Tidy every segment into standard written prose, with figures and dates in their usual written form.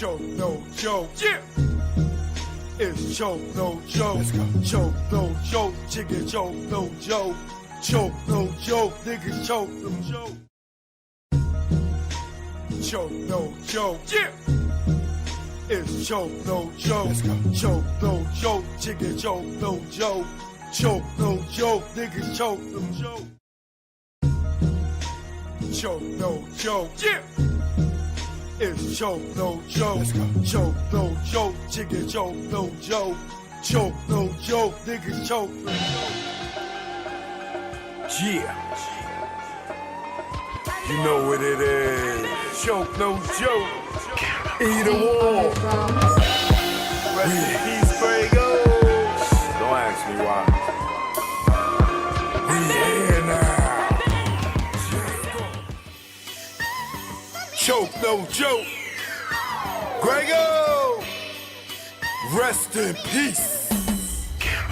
Joe, no Joe. Yeah. It's Joe, no Joe. Let's go. Joe, no Joe. Chicken Joe, no Joe. Joe, no Joe. Niggas Joe, no Joe. Joe, no Joe. Yeah. It's Joe, no Joe. Let's go. Joe, no Joe. Chicken Joe, no Joe. Joe, no Joe. Niggas Joe, no Joe. Joe, no Joe. Yeah. It's Joe, no Joe. Let's go. Joe, no Joe. Chicken Joe, no Joe. Joe, no Joe. Niggas Joe, no Joe. Yeah. You know what it is. Choke, no joke. Either war. Rest in peace, Grego. Don't ask me why. We here now. Choke, no joke. Grego. Rest in peace.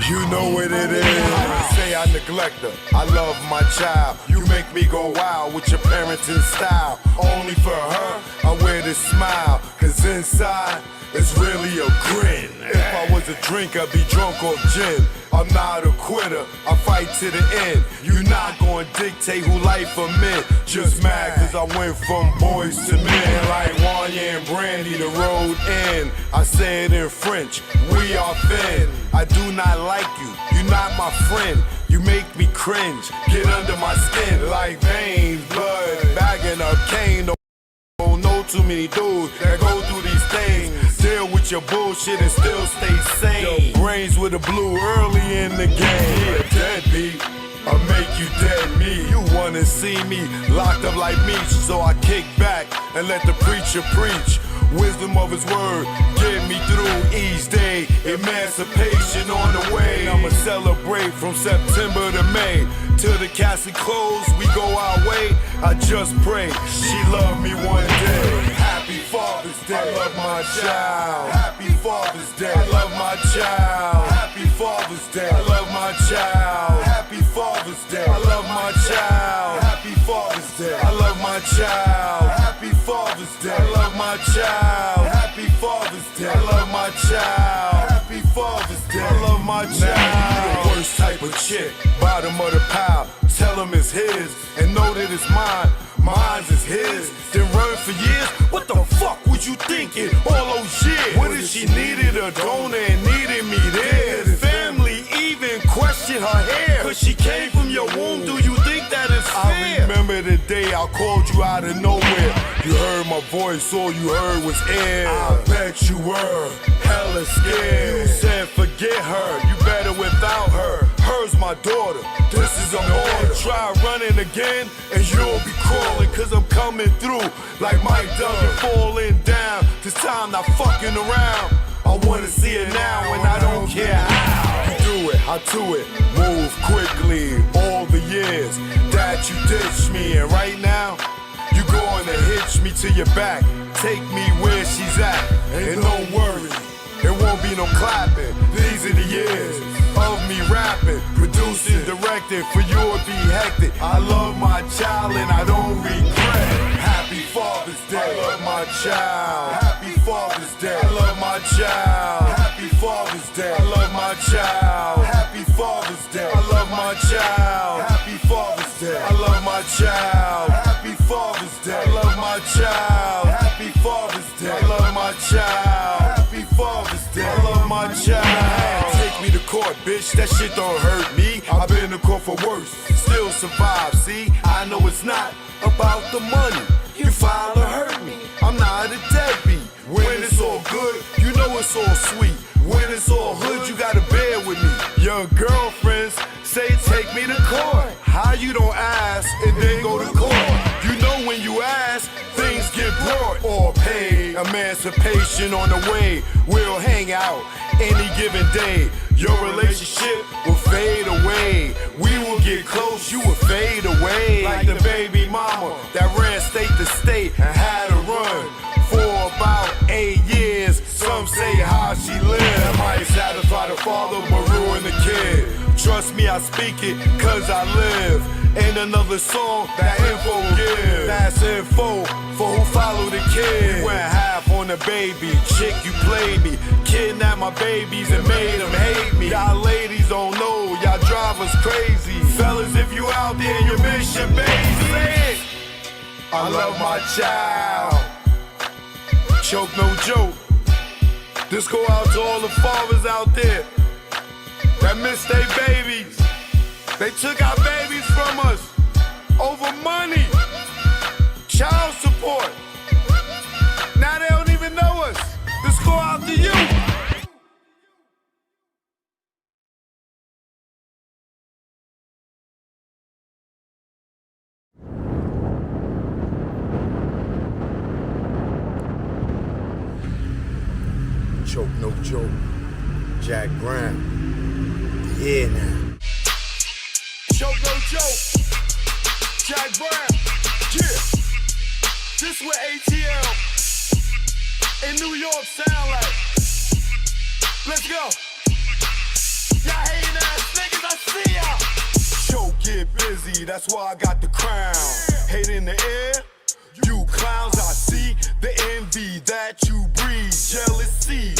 You know what it is. I say I neglect her. I love my child. You make me go wild with your parenting style. Only for her, I wear this smile. Cause inside, it's really a grin. If I was a drink, I'd be drunk off gin. I'm not a quitter, I fight to the end. You're not gonna dictate who life I'm in. Just mad cause I went from boys to men. Like Wanya and Brandy, the road end. I say it in French, we are thin. I do not like you, you're not my friend. You make me cringe, get under my skin. Like veins, blood, bagging up cane. Don't know too many dudes that go through these things. Deal with your bullshit and still stay sane. Your brains with a blue early in the game. Yeah, deadbeat, I make you dead me. You wanna see me locked up like me, so I kick back and let the preacher preach. Wisdom of his word, get me through each day. Emancipation on the way. I'ma celebrate from September to May. Till the casket close, we go our way. I just pray she love me one day. Happy Father's Day, I love my child. Happy Father's Day, I love my child. Happy Father's Day, I love my child. Happy Father's Day, I love my child. Happy Father's Day, I love my child. Happy Father's Day, I love my child. Happy Father's Day, I love my child. Happy Father's Day, I love my child. You the worst type of chick, bottom of the pile. Tell him it's his, and know that it's mine. Mine's is his, then run for years. What the fuck was you thinking all those years? What if she needed a donor and needed me there? The family even questioned her hair, cause she came from your womb. Do you think that is fair? I remember the day I called you out of nowhere. You heard my voice, all you heard was air. I bet you were hella scared. You said forget her, you better without her. Her's my daughter, this is an order. Try running again and you'll be crawling. Cause I'm coming through like Mike Duggan falling down. This time not fucking around. I wanna see it now and I don't care how. You do it, I do it, move quickly. All the years that you ditched me, and right now you going to hitch me to your back. Take me where she's at, and don't worry, it won't be no clapping. These are the years of me rapping, producing, directing. For you it'd be hectic. I love my child and I don't regret. Happy Father's Day, I love my child. Happy Father's Day, I love my child. Happy Father's Day, I love my child. Happy Father's Day, I love my child. Happy Father's Day, I love my child. Happy Father's Day, I love my child. Happy Father's Day, I love my child. Happy Father's Day, I love my child. Take me to court, bitch, that shit don't hurt me. I've been to court for worse, still survive, see? I know it's not about the money. You filed to hurt me, I'm not a deadbeat. When it's all good, you know it's all sweet. When it's all hood, you gotta bear with me. Your girlfriends say take me to court. How you don't ask and then go to court? You know when you ask, things get brought or paid. Emancipation on the way, we'll hang out any given day. Your relationship will fade away. We will get close, you will fade away. Like the baby mama that ran state to state and had to run for about 8 years. Some say how she lived might satisfy the father but ruin the kid. Trust me, I speak it cause I live. Ain't another song that info will give. That's info for who follow the kid. We went half on want a baby, chick, you played me. Kidnapped my babies and made them hate me. Y'all ladies don't know, y'all drive us crazy. Fellas, if you out there, you miss your baby. Say it. I love my child. Choke, no joke. This go out to all the fathers out there that miss their babies. They took our babies from us over money, child support. Now they don't even know us. This go out to you. Choke, no joke. Jack Brown. Yeah, now. Choke, no joke. Jack Brown. Yeah. This what ATL in New York sound like. Let's go. Y'all hating ass niggas, I see y'all. Choke, get busy, that's why I got the crown. Hate in the air. You clowns, I see the envy that you breed, jealousy.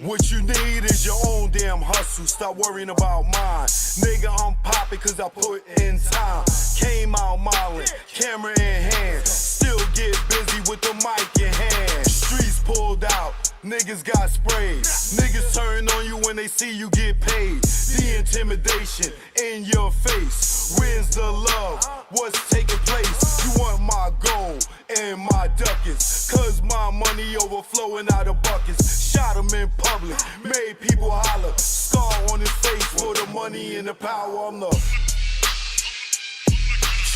What you need is your own damn hustle. Stop worrying about mine. Nigga, I'm poppin' cause I put in time. Came out modeling, camera in hand. Still get busy with the mic in hand. Streets pulled out, niggas got sprayed. Niggas turn on you when they see you get paid. The intimidation in your face. Where's the love? What's taking place? You want my gold and my ducats, cause my money overflowing out of buckets. Shot him in public, made people holler. Scar on his face for the money and the power. I'm the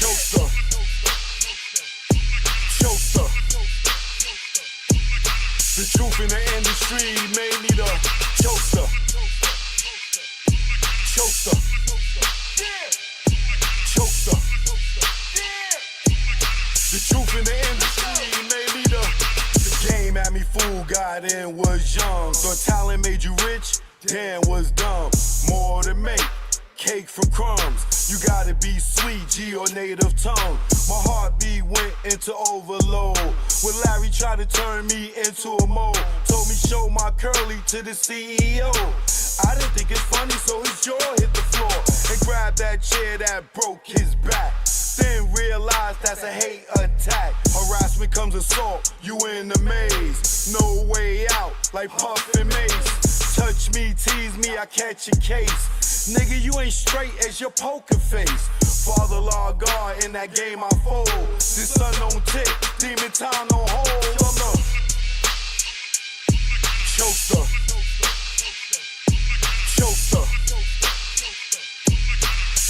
chokester. Chokester. The truth in the industry made me the chokester. Chokester. Chokester. The truth in the industry made me the game had me fooled, got in, was young. Thought talent made you rich, damn, was dumb. More to make, cake from crumbs. You gotta be sweet, G or native tongue. My heartbeat went into overload. When Larry tried to turn me into a mole, told me show my curly to the CEO. I didn't think it's funny, so his jaw hit the floor and grabbed that chair that broke his back. Then realized that's a hate attack. Harassment comes assault, you in the maze. No way out, like Puff and Mace. Touch me, tease me, I catch a case. Nigga, you ain't straight as your poker face. Father law God, in that game I fold. This sun don't tick, demon time don't hold. I'm the chokester. Chokester.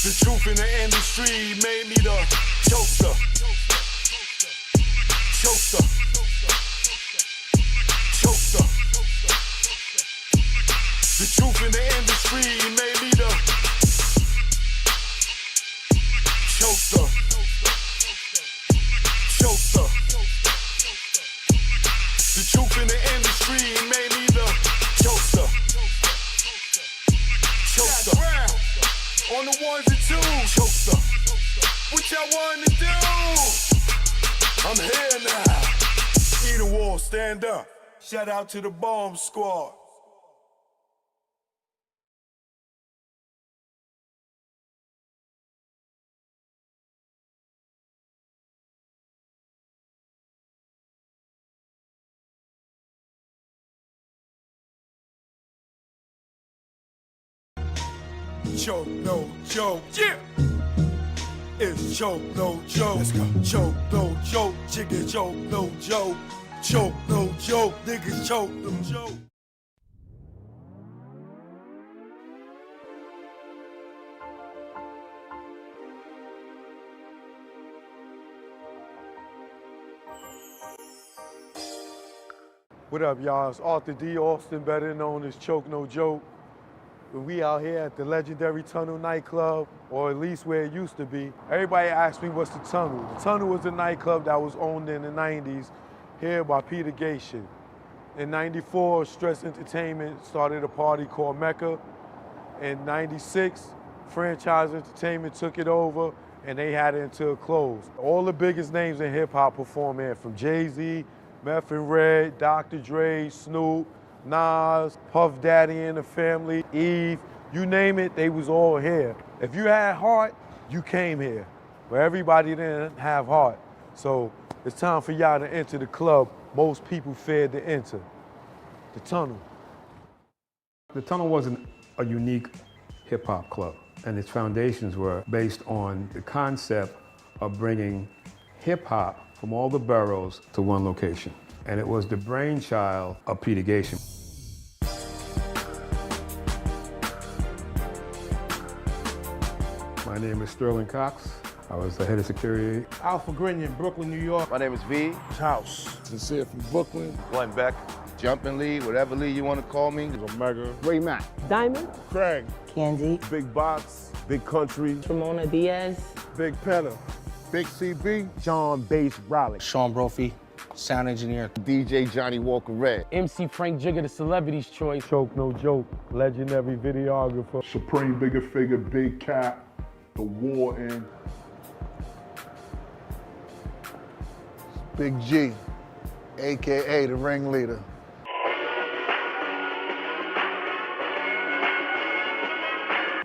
The truth in the industry made me the chokester. Chokester. Chokester. The truth in the industry made me the chokester. Chokester. The truth in the industry made me the chokester. Chokester. On the ones and twos, chokester. What y'all want to do? I'm here now. Eden Wall, stand up. Shout out to the bomb squad. Choke, no joke. Yeah. It's choke, no joke. Let's go. Choke, no joke. Chicken choke, no joke. Choke, no joke. Niggas choke, no joke. What up, y'all? It's Arthur D. Austin, better known as Choke No Joke. We out here at the legendary Tunnel nightclub, or at least where it used to be. Everybody asks me what's the Tunnel. The Tunnel was a nightclub that was owned in the 90s here by Peter Gatien. In 94, Stress Entertainment started a party called Mecca. In 96, Franchise Entertainment took it over and they had it until it closed. All the biggest names in hip hop perform here, from Jay-Z Meth and Red, Dr. Dre, Snoop, Nas, Puff Daddy and the family, Eve, you name it, they was all here. If you had heart, you came here. But everybody didn't have heart. So it's time for y'all to enter the club most people feared to enter, the Tunnel. The Tunnel wasn't a unique hip-hop club, and its foundations were based on the concept of bringing hip-hop from all the boroughs to one location. And it was the brainchild of Peter Gation. My name is Sterling Cox. I was the head of security. Alpha Grinion, Brooklyn, New York. My name is V. House. Sincere from Brooklyn. Glenn Beck. Jumping Lee, whatever Lee you want to call me. Omega. Ray Mack. Diamond. Craig. Candy. Big Box. Big Country. Ramona Diaz. Big Penna. Big CB. John Bass Raleigh. Sean Brophy, sound engineer. DJ Johnny Walker Red. MC Frank Jigger, the celebrity's choice. Choke No Joke, legendary videographer. Supreme Bigger Figure. Big Cap. The Warden. Big G, AKA the ringleader.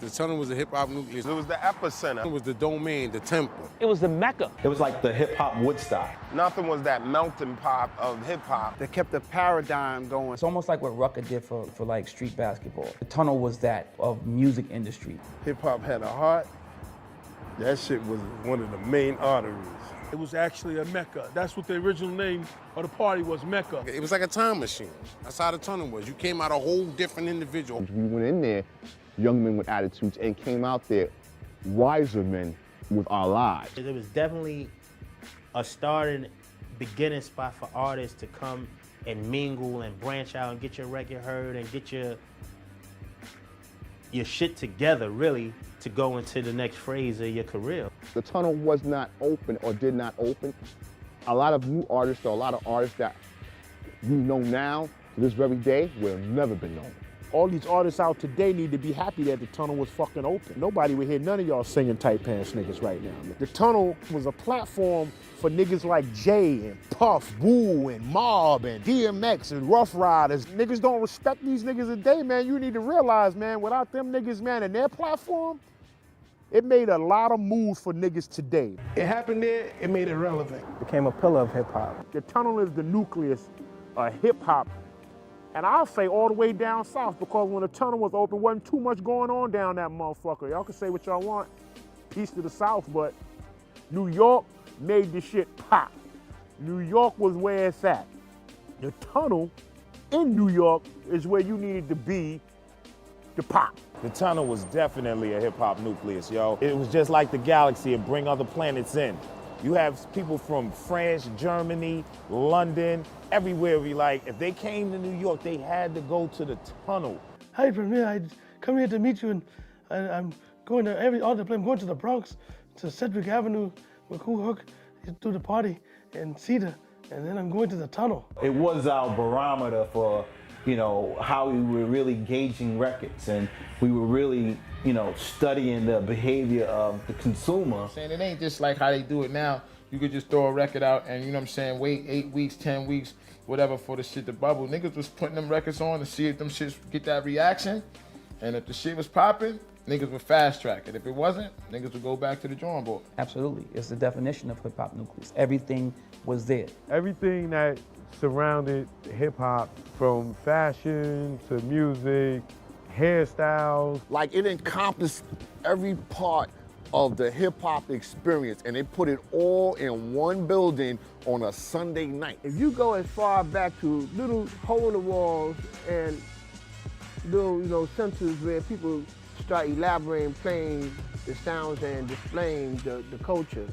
The Tunnel was the hip-hop nucleus. It was the epicenter. It was the domain, the temple. It was the Mecca. It was like the hip-hop Woodstock. Nothing was that melting pot of hip-hop. They kept the paradigm going. It's almost like what Roc-A did for like street basketball. The Tunnel was that of music industry. Hip-hop had a heart. That shit was one of the main arteries. It was actually a Mecca. That's what the original name of the party was, Mecca. It was like a time machine. That's how the Tunnel was. You came out a whole different individual. We went in there, young men with attitudes, and came out there wiser men with our lives. It was definitely a starting beginning spot for artists to come and mingle and branch out and get your record heard and get your shit together, really, to go into the next phase of your career. The Tunnel was not open or did not open. A lot of new artists, or a lot of artists that we know now, to this very day, would have never been known. All these artists out today need to be happy that the Tunnel was fucking open. Nobody would hear none of y'all singing tight pants niggas right now. The Tunnel was a platform for niggas like Jay and Puff, Woo and Mob and DMX and Rough Riders. Niggas don't respect these niggas today, man. You need to realize, man, without them niggas, man, and their platform, it made a lot of moves for niggas today. It happened there, it made it relevant. Became a pillar of hip hop. The Tunnel is the nucleus of hip hop. And I'll say all the way down south, because when the Tunnel was open, wasn't too much going on down that motherfucker. Y'all can say what y'all want, peace to the south, but New York made the shit pop. New York was where it's at. The Tunnel in New York is where you needed to be to pop. The Tunnel was definitely a hip-hop nucleus, yo. It was just like the galaxy and bring other planets in. You have people from France, Germany, London, everywhere. If they came to New York, they had to go to the Tunnel. Hi, from here. I come here to meet you, and I'm going to all the place. I'm going to the Bronx, to Sedgwick Avenue, with Cool Hook, to the party, and Cedar, and then I'm going to the Tunnel. It was our barometer for, how we were really gauging records, and we were really, studying the behavior of the consumer. Saying it ain't just like how they do it now. You could just throw a record out and, wait 8 weeks, 10 weeks, whatever for the shit to bubble. Niggas was putting them records on to see if them shits get that reaction. And if the shit was popping, niggas would fast track it. If it wasn't, niggas would go back to the drawing board. Absolutely. It's the definition of hip hop nucleus. Everything was there. Everything that surrounded hip hop, from fashion to music, hairstyles. Like, it encompassed every part of the hip-hop experience, and they put it all in one building on a Sunday night. If you go as far back to little hole in the walls and little, centers where people start elaborating, playing the sounds and displaying the culture,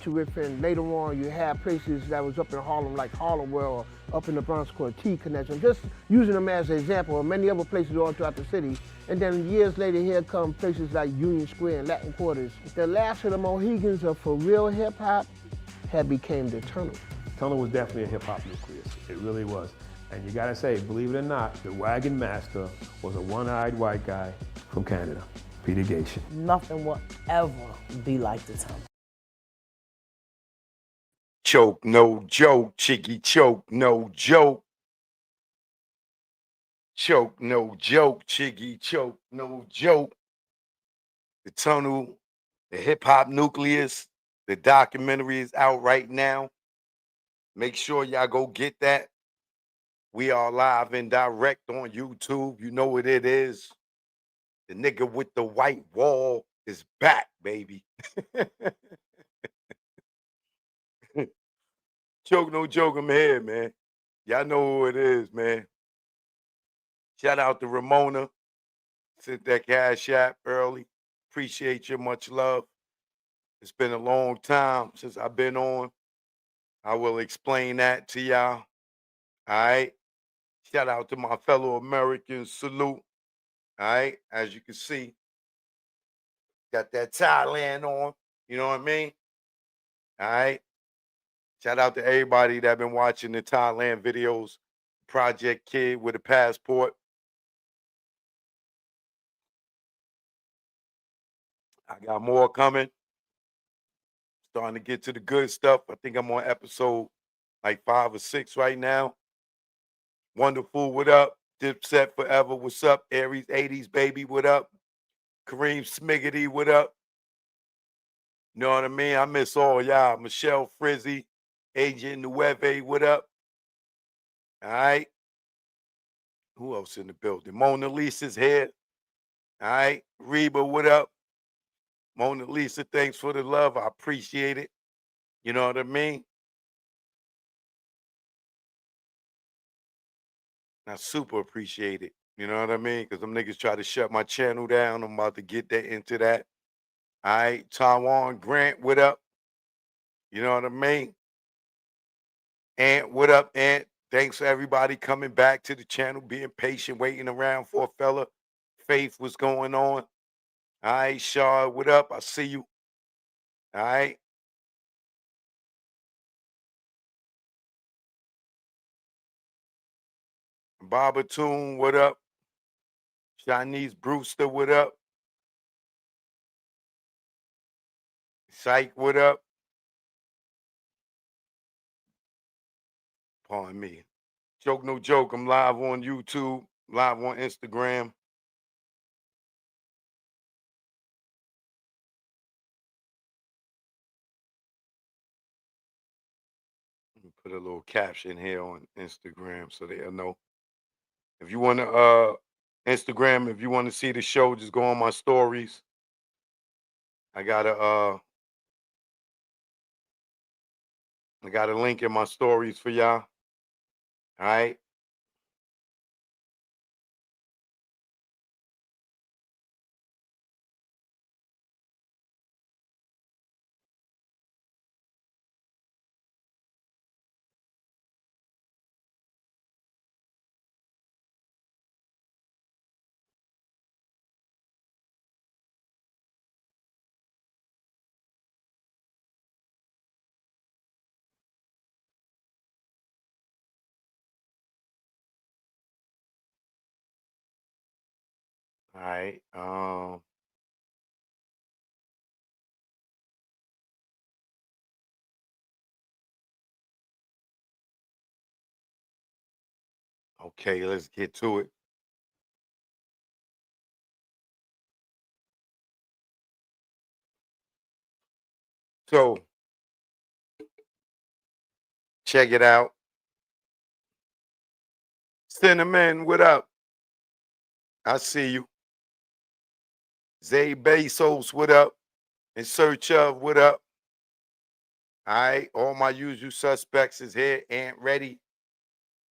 to within later on you have places that was up in Harlem, like Harlem World, up in the Bronx called T Connection, just using them as an example of many other places all throughout the city. And then years later, here come places like Union Square and Latin Quarters. The last of the Mohegans of for real hip hop had became the Tunnel. Tunnel was definitely a hip hop nucleus. It really was. And you gotta say, believe it or not, the wagon master was a one-eyed white guy from Canada, Peter Gation. Nothing will ever be like the Tunnel. Choke, no joke. Chicky choke, no joke. Choke, no joke. Chiggy choke, no joke. The Tunnel, the hip hop nucleus, the documentary is out right now. Make sure y'all go get that. We are live and direct on YouTube. You know what it is. The nigga with the white wall is back, baby. Choke, no joke, I'm here, man. Y'all know who it is, man. Shout out to Ramona. Sent that cash app early. Appreciate you. Much love. It's been a long time since I've been on. I will explain that to y'all. All right. Shout out to my fellow Americans. Salute. All right. As you can see, got that Thailand on. You know what I mean? All right. Shout out to everybody that been watching the Thailand videos. Project Kid with a passport. I got more coming. Starting to get to the good stuff. I think I'm on episode like 5 or 6 right now. Wonderful, what up? Dipset Forever, what's up? Aries 80s, baby, what up? Kareem Smiggity, what up? You know what I mean? I miss all y'all. Michelle Frizzy, Agent Nueve, what up? All right. Who else in the building? Mona Lisa's here. All right. Reba, what up? Mona Lisa, thanks for the love. I appreciate it. You know what I mean? I super appreciate it. You know what I mean? Because them niggas try to shut my channel down. I'm about to get that into that. All right. Taiwan Grant, what up? You know what I mean? Ant, what up, Ant? Thanks for everybody coming back to the channel, being patient, waiting around for a fella. Faith, what's going on? All right, Shaw, what up? I see you. All right. Baba Toon, what up? Chinese Brewster, what up? Psych, what up? Pardon me. Joke, no joke. I'm live on YouTube, live on Instagram. Let me put a little caption here on Instagram so they'll know. If you want to Instagram, if you want to see the show, just go on my stories. I got a link in my stories for y'all. All right. All right. Okay, let's get to it. So, check it out. Cinnamon, what up? I see you. Zay Bezos, what up? In search of, what up? All right, all my usual suspects is here. Ant Ready.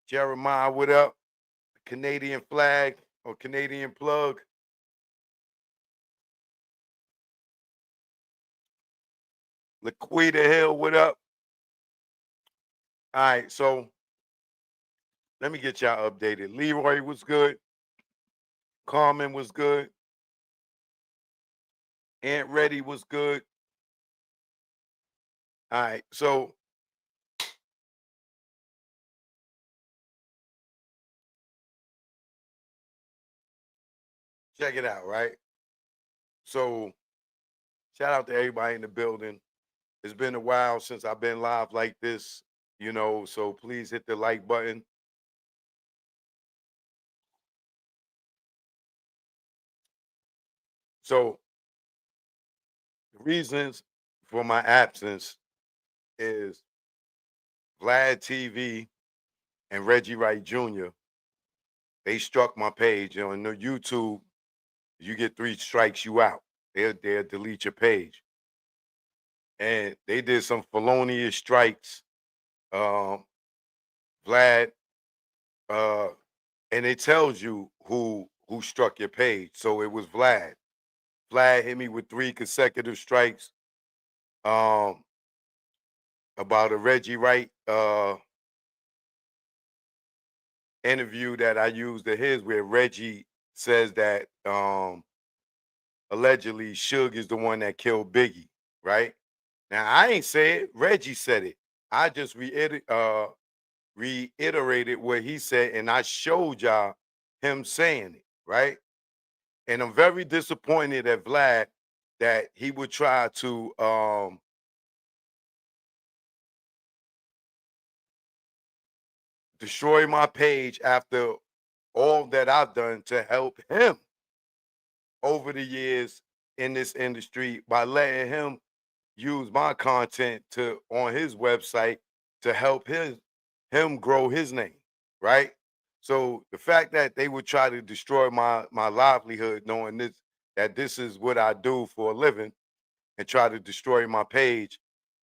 Jeremiah, what up? Canadian flag or Canadian plug. Laquita Hill, what up? All right, so let me get y'all updated. Leroy was good. Carmen was good. Aunt Reddy was good. All right, so check it out, right? So shout out to everybody in the building. It's been a while since I've been live like this, you know, so please hit the like button. So the reasons for my absence is Vlad TV and Reggie Wright Jr. They struck my page on the YouTube. You get 3 strikes, you out. They'll delete your page. And they did some felonious strikes. Vlad, and it tells you who struck your page. So it was Vlad. Vlad hit me with 3 consecutive strikes. About a Reggie Wright interview that I used of his, where Reggie says that allegedly Suge is the one that killed Biggie, right? Now I ain't say it, Reggie said it. I just reiterated what he said, and I showed y'all him saying it, right? And I'm very disappointed at Vlad that he would try to destroy my page after all that I've done to help him over the years in this industry by letting him use my content to on his website to help him grow his name, right? So the fact that they would try to destroy my livelihood, knowing that this is what I do for a living, and try to destroy my page,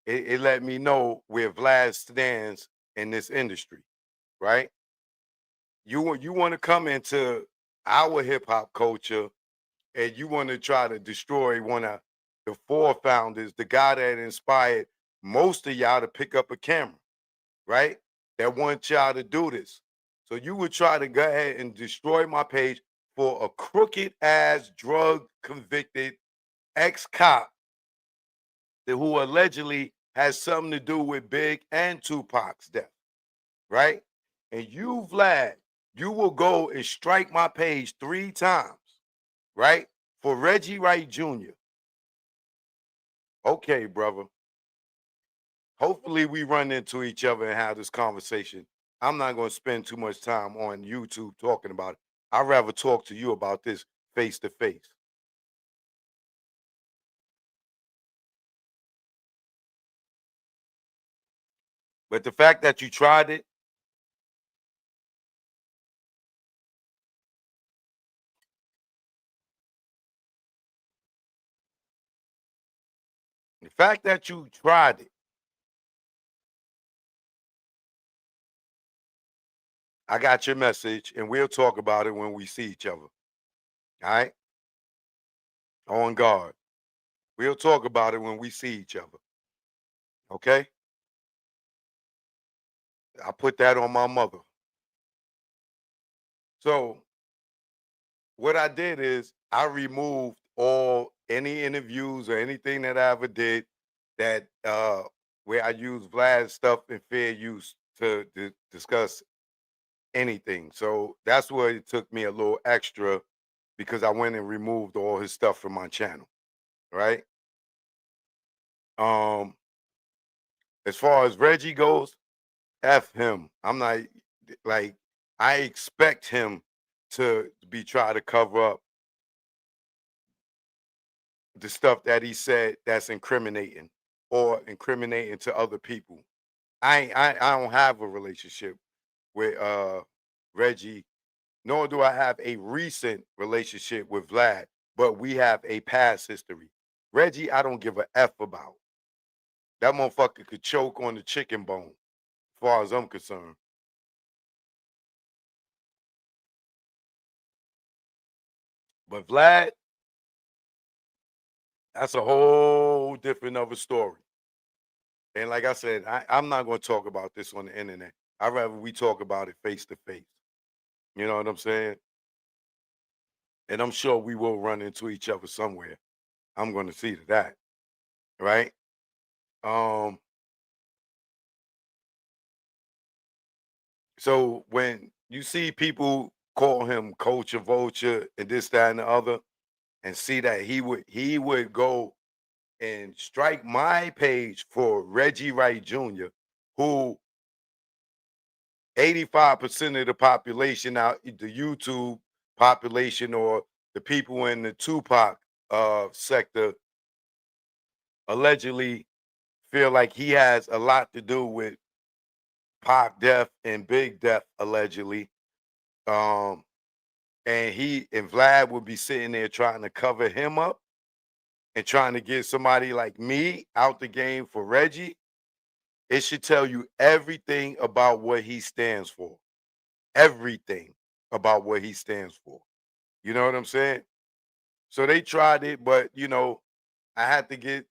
it let me know where Vlad stands in this industry, right? You want to come into our hip hop culture and you want to try to destroy one of the 4 founders, the guy that inspired most of y'all to pick up a camera, right? That want y'all to do this. So you would try to go ahead and destroy my page for a crooked ass drug convicted ex-cop who allegedly has something to do with Big and Tupac's death, right? And you, Vlad, you will go and strike my page 3 times, right? For Reggie Wright Jr. Okay, brother. Hopefully we run into each other and have this conversation. I'm not going to spend too much time on YouTube talking about it. I'd rather talk to you about this face to face. But the fact that you tried it, the fact that you tried it, I got your message, and we'll talk about it when we see each other. All right? On guard. We'll talk about it when we see each other. Okay? I put that on my mother. So what I did is I removed any interviews or anything that I ever did that where I used Vlad's stuff in fair use to discuss anything. So that's where it took me a little extra, because I went and removed all his stuff from my channel, right? As far as Reggie goes, F him. I'm not like, I expect him to be trying to cover up the stuff that he said that's incriminating or incriminating to other people. I don't have a relationship with Reggie, nor do I have a recent relationship with Vlad, but we have a past history. Reggie, I don't give a F about. That motherfucker could choke on the chicken bone, as far as I'm concerned. But Vlad, that's a whole different other story. And like I said, I'm not going to talk about this on the internet. I'd rather we talk about it face to face. You know what I'm saying? And I'm sure we will run into each other somewhere. I'm going to see to that. Right? So when you see people call him Culture Vulture and this, that, and the other, and see that he would go and strike my page for Reggie Wright Jr., who 85% of the population out, the YouTube population or the people in the Tupac sector allegedly feel like he has a lot to do with Pac death and Big death, allegedly. And he and Vlad would be sitting there trying to cover him up and trying to get somebody like me out the game for Reggie. It should tell you everything about what he stands for. Everything about what he stands for. You know what I'm saying? So they tried it, but I had to get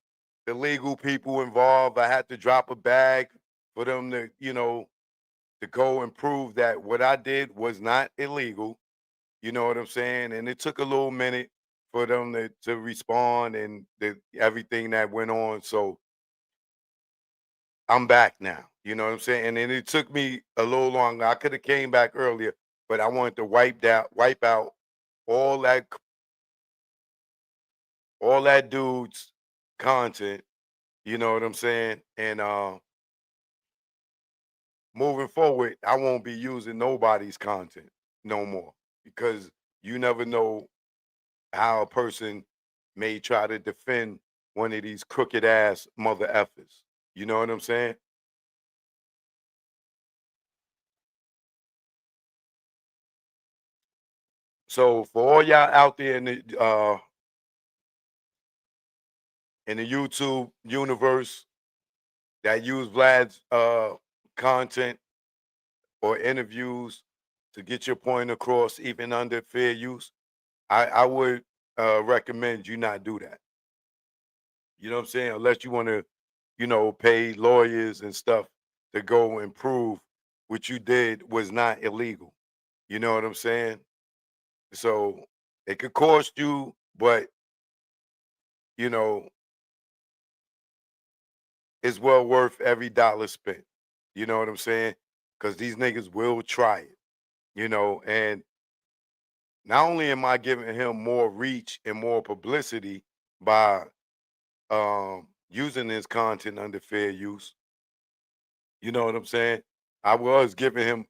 the legal people involved. I had to drop a bag for them to, to go and prove that what I did was not illegal. You know what I'm saying? And it took a little minute for them to respond and everything that went on. So I'm back now. You know what I'm saying? And then it took me a little longer. I could have came back earlier, but I wanted to wipe out all that dude's content. You know what I'm saying? And moving forward, I won't be using nobody's content no more because you never know how a person may try to defend one of these crooked ass mother effers. You know what I'm saying? So for all y'all out there in the YouTube universe that use Vlad's content or interviews to get your point across, even under fair use, I would recommend you not do that. You know what I'm saying? Unless you want to, pay lawyers and stuff to go and prove what you did was not illegal. You know what I'm saying? So it could cost you, but you know, it's well worth every dollar spent. You know what I'm saying? Because these niggas will try it, and not only am I giving him more reach and more publicity by using his content under fair use, you know what I'm saying? I was giving him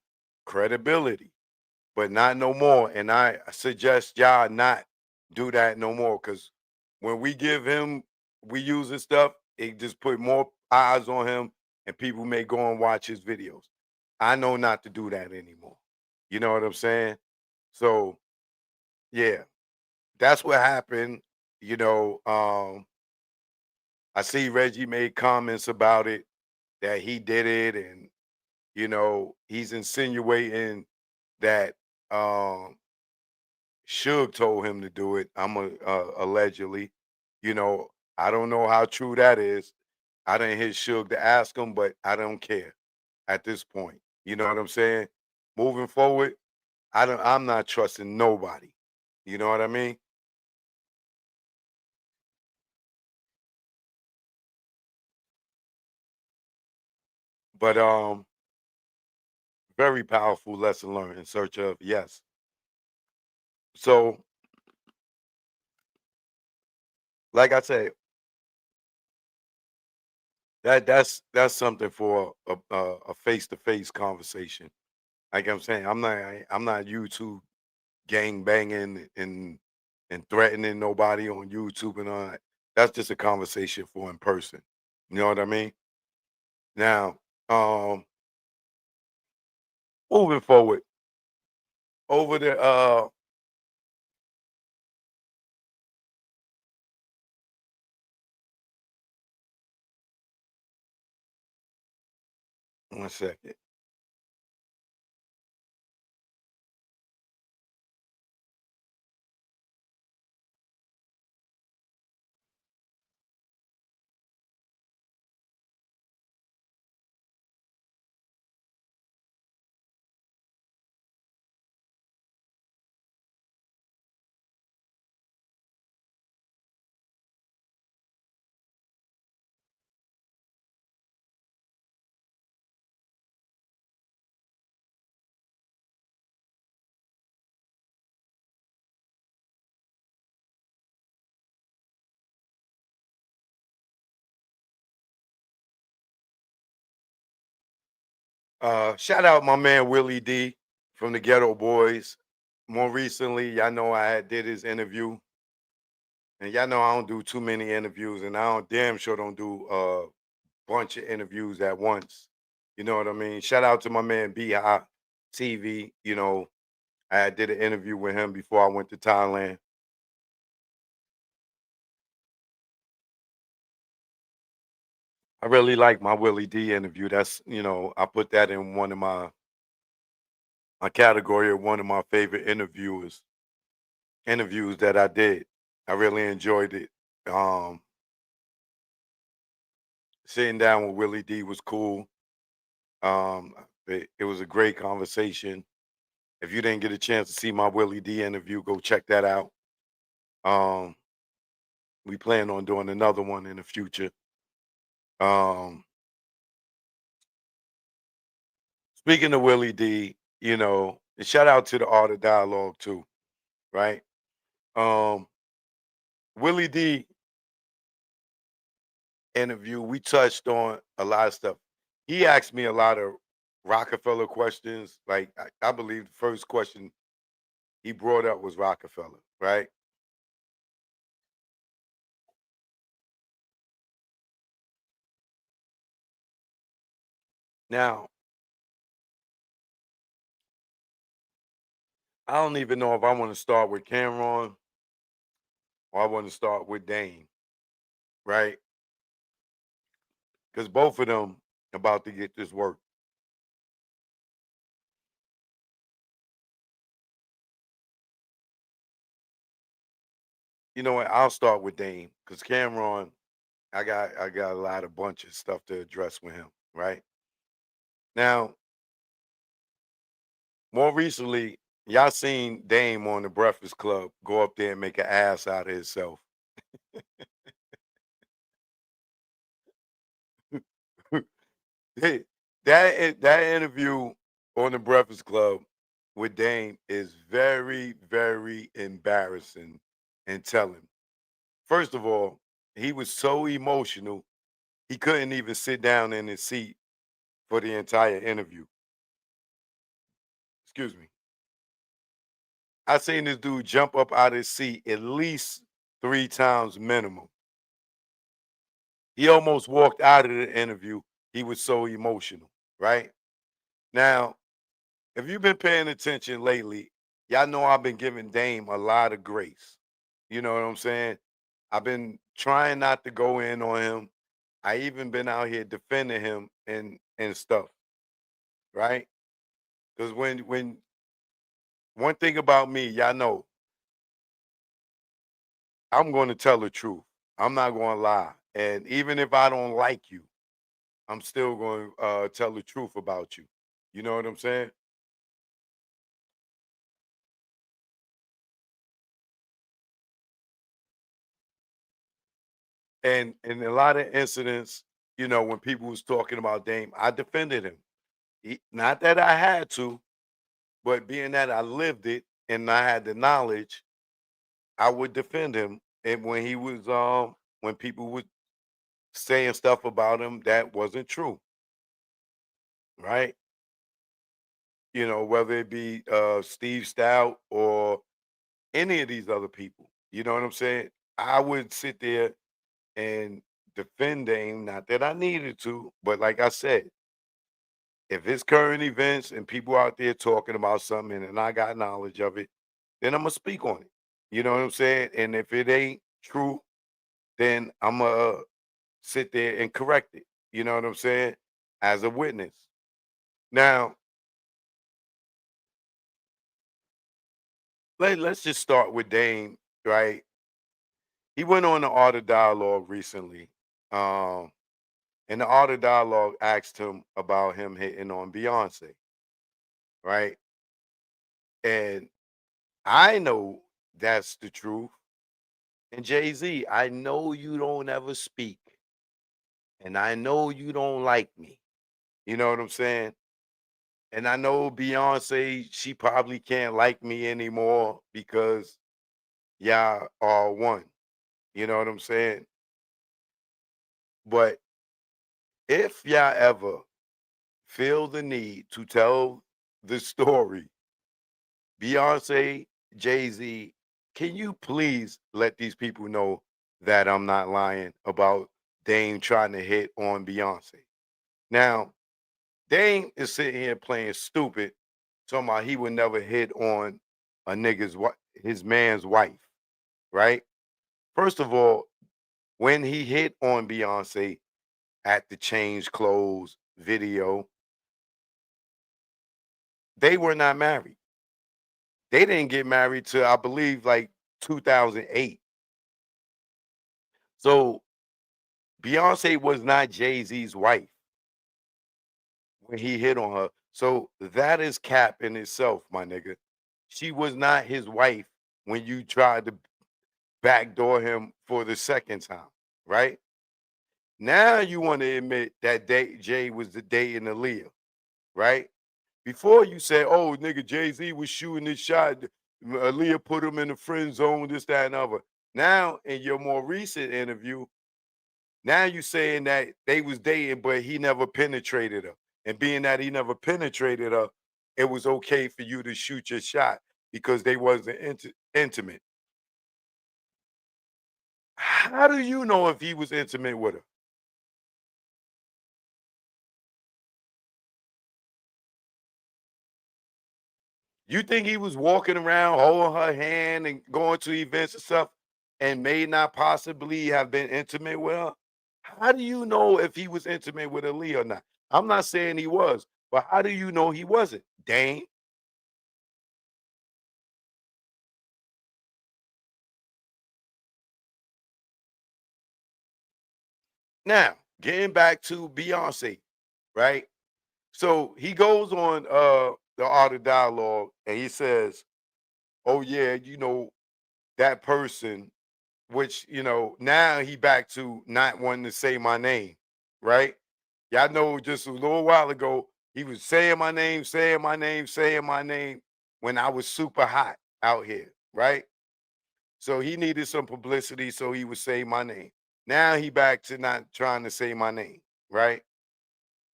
credibility, but not no more. And I suggest y'all not do that no more because when we use his stuff, it just put more eyes on him and people may go and watch his videos. I know not to do that anymore. You know what I'm saying? So, yeah, that's what happened. You know, I see Reggie made comments about it that he did it and he's insinuating that Suge told him to do it. Allegedly, you know, I don't know how true that is. I didn't hit Suge to ask him, but I don't care at this point. You know what I'm saying? Moving forward, I'm not trusting nobody. You know what I mean? But very powerful lesson learned in search of yes. So, like I said, that's something for a face to face conversation. Like I'm saying, I'm not YouTube gang banging and threatening nobody on YouTube and all that. That's just a conversation for in person. You know what I mean? Now, moving forward, over the 1 second. Shout out my man Willie D from the Ghetto Boys. More recently, y'all know I had did his interview. And y'all know I don't do too many interviews, and I don't damn sure don't do a bunch of interviews at once. You know what I mean? Shout out to my man B-Hop TV. You know, I did an interview with him before I went to Thailand. I really like my Willie D interview. That's, you know, I put that in one of my category of one of my favorite interviews that I did. I really enjoyed it. Um, Sitting down with Willie D was cool. It was a great conversation. If you didn't get a chance to see my Willie D interview, go check that out. Um, we plan on doing another one in the future. Um, Speaking of Willie D, you know, and shout out to the Art of Dialogue too, right? Um, Willie D interview, we touched on a lot of stuff. He asked me a lot of Roc-A-Fella questions. Like I believe the first question he brought up was Roc-A-Fella, right? Now, I don't even know if I want to start with Cameron or I want to start with Dame, right? Because both of them about to get this work. You know what? I'll start with Dame because Cameron, I got a lot of bunch of stuff to address with him, right? Now, more recently, y'all seen Dame on the Breakfast Club go up there and make an ass out of himself. Hey, that interview on the Breakfast Club with Dame is very, very embarrassing and telling. First of all, he was so emotional, he couldn't even sit down in his seat for the entire interview. Excuse me. I seen this dude jump up out of his seat at least 3 times minimum. He almost walked out of the interview. He was so emotional, right? Now, if you've been paying attention lately, y'all know I've been giving Dame a lot of grace. You know what I'm saying? I've been trying not to go in on him. I even been out here defending him and stuff, right? Because when one thing about me, y'all know, I'm going to tell the truth. I'm not going to lie. And even if I don't like you, I'm still going to tell the truth about you. You know what I'm saying? And in a lot of incidents, you know, when people was talking about Dame, I defended him. Not that I had to, but being that I lived it and I had the knowledge, I would defend him. And when he was when people were saying stuff about him that wasn't true, right? You know, whether it be Steve Stout or any of these other people. You know what I'm saying? I would sit there and defend Dame, not that I needed to, but like I said, if it's current events and people out there talking about something and I got knowledge of it, then I'm gonna speak on it. You know what I'm saying? And if it ain't true, then I'm gonna sit there and correct it. You know what I'm saying? As a witness. Now, let's just start with Dame, right? He went on the Art of Dialogue recently. Um, and the Art of Dialogue asked him about him hitting on Beyonce, right? And I know that's the truth. And Jay-Z, I know you don't ever speak. And I know you don't like me. You know what I'm saying? And I know Beyonce, she probably can't like me anymore because y'all are one. You know what I'm saying? But if y'all ever feel the need to tell the story. Beyonce, Jay-Z, can you please let these people know that I'm not lying about Dame trying to hit on Beyonce? Now, Dame is sitting here playing stupid, talking about he would never hit on a nigga's his man's wife, right? First of all, when he hit on Beyonce at the Change Clothes video, they were not married. They didn't get married till I believe like 2008. So Beyonce was not Jay-Z's wife when he hit on her. So that is cap in itself, my nigga. She was not his wife when you tried to backdoor him for the second time, right? Now you want to admit that Jay was the dating Aaliyah, right? Before you said, oh, nigga, Jay-Z was shooting his shot. Aaliyah put him in the friend zone, this, that, and other. Now, in your more recent interview, now you saying that they was dating, but he never penetrated her. And being that he never penetrated her, it was okay for you to shoot your shot because they wasn't intimate. How do you know if he was intimate with her? You think he was walking around holding her hand and going to events and stuff and may not possibly have been intimate with her? How do you know if he was intimate with Aaliyah or not? I'm not saying he was, but how do you know he wasn't? Dame? Now, getting back to Beyonce, right? So he goes on the Art of Dialogue and he says, oh yeah, that person, which, now he back to not wanting to say my name, right? Y'all know just a little while ago, he was saying my name, saying my name, saying my name when I was super hot out here, right? So he needed some publicity, so he would say my name. Now he back to not trying to say my name, right?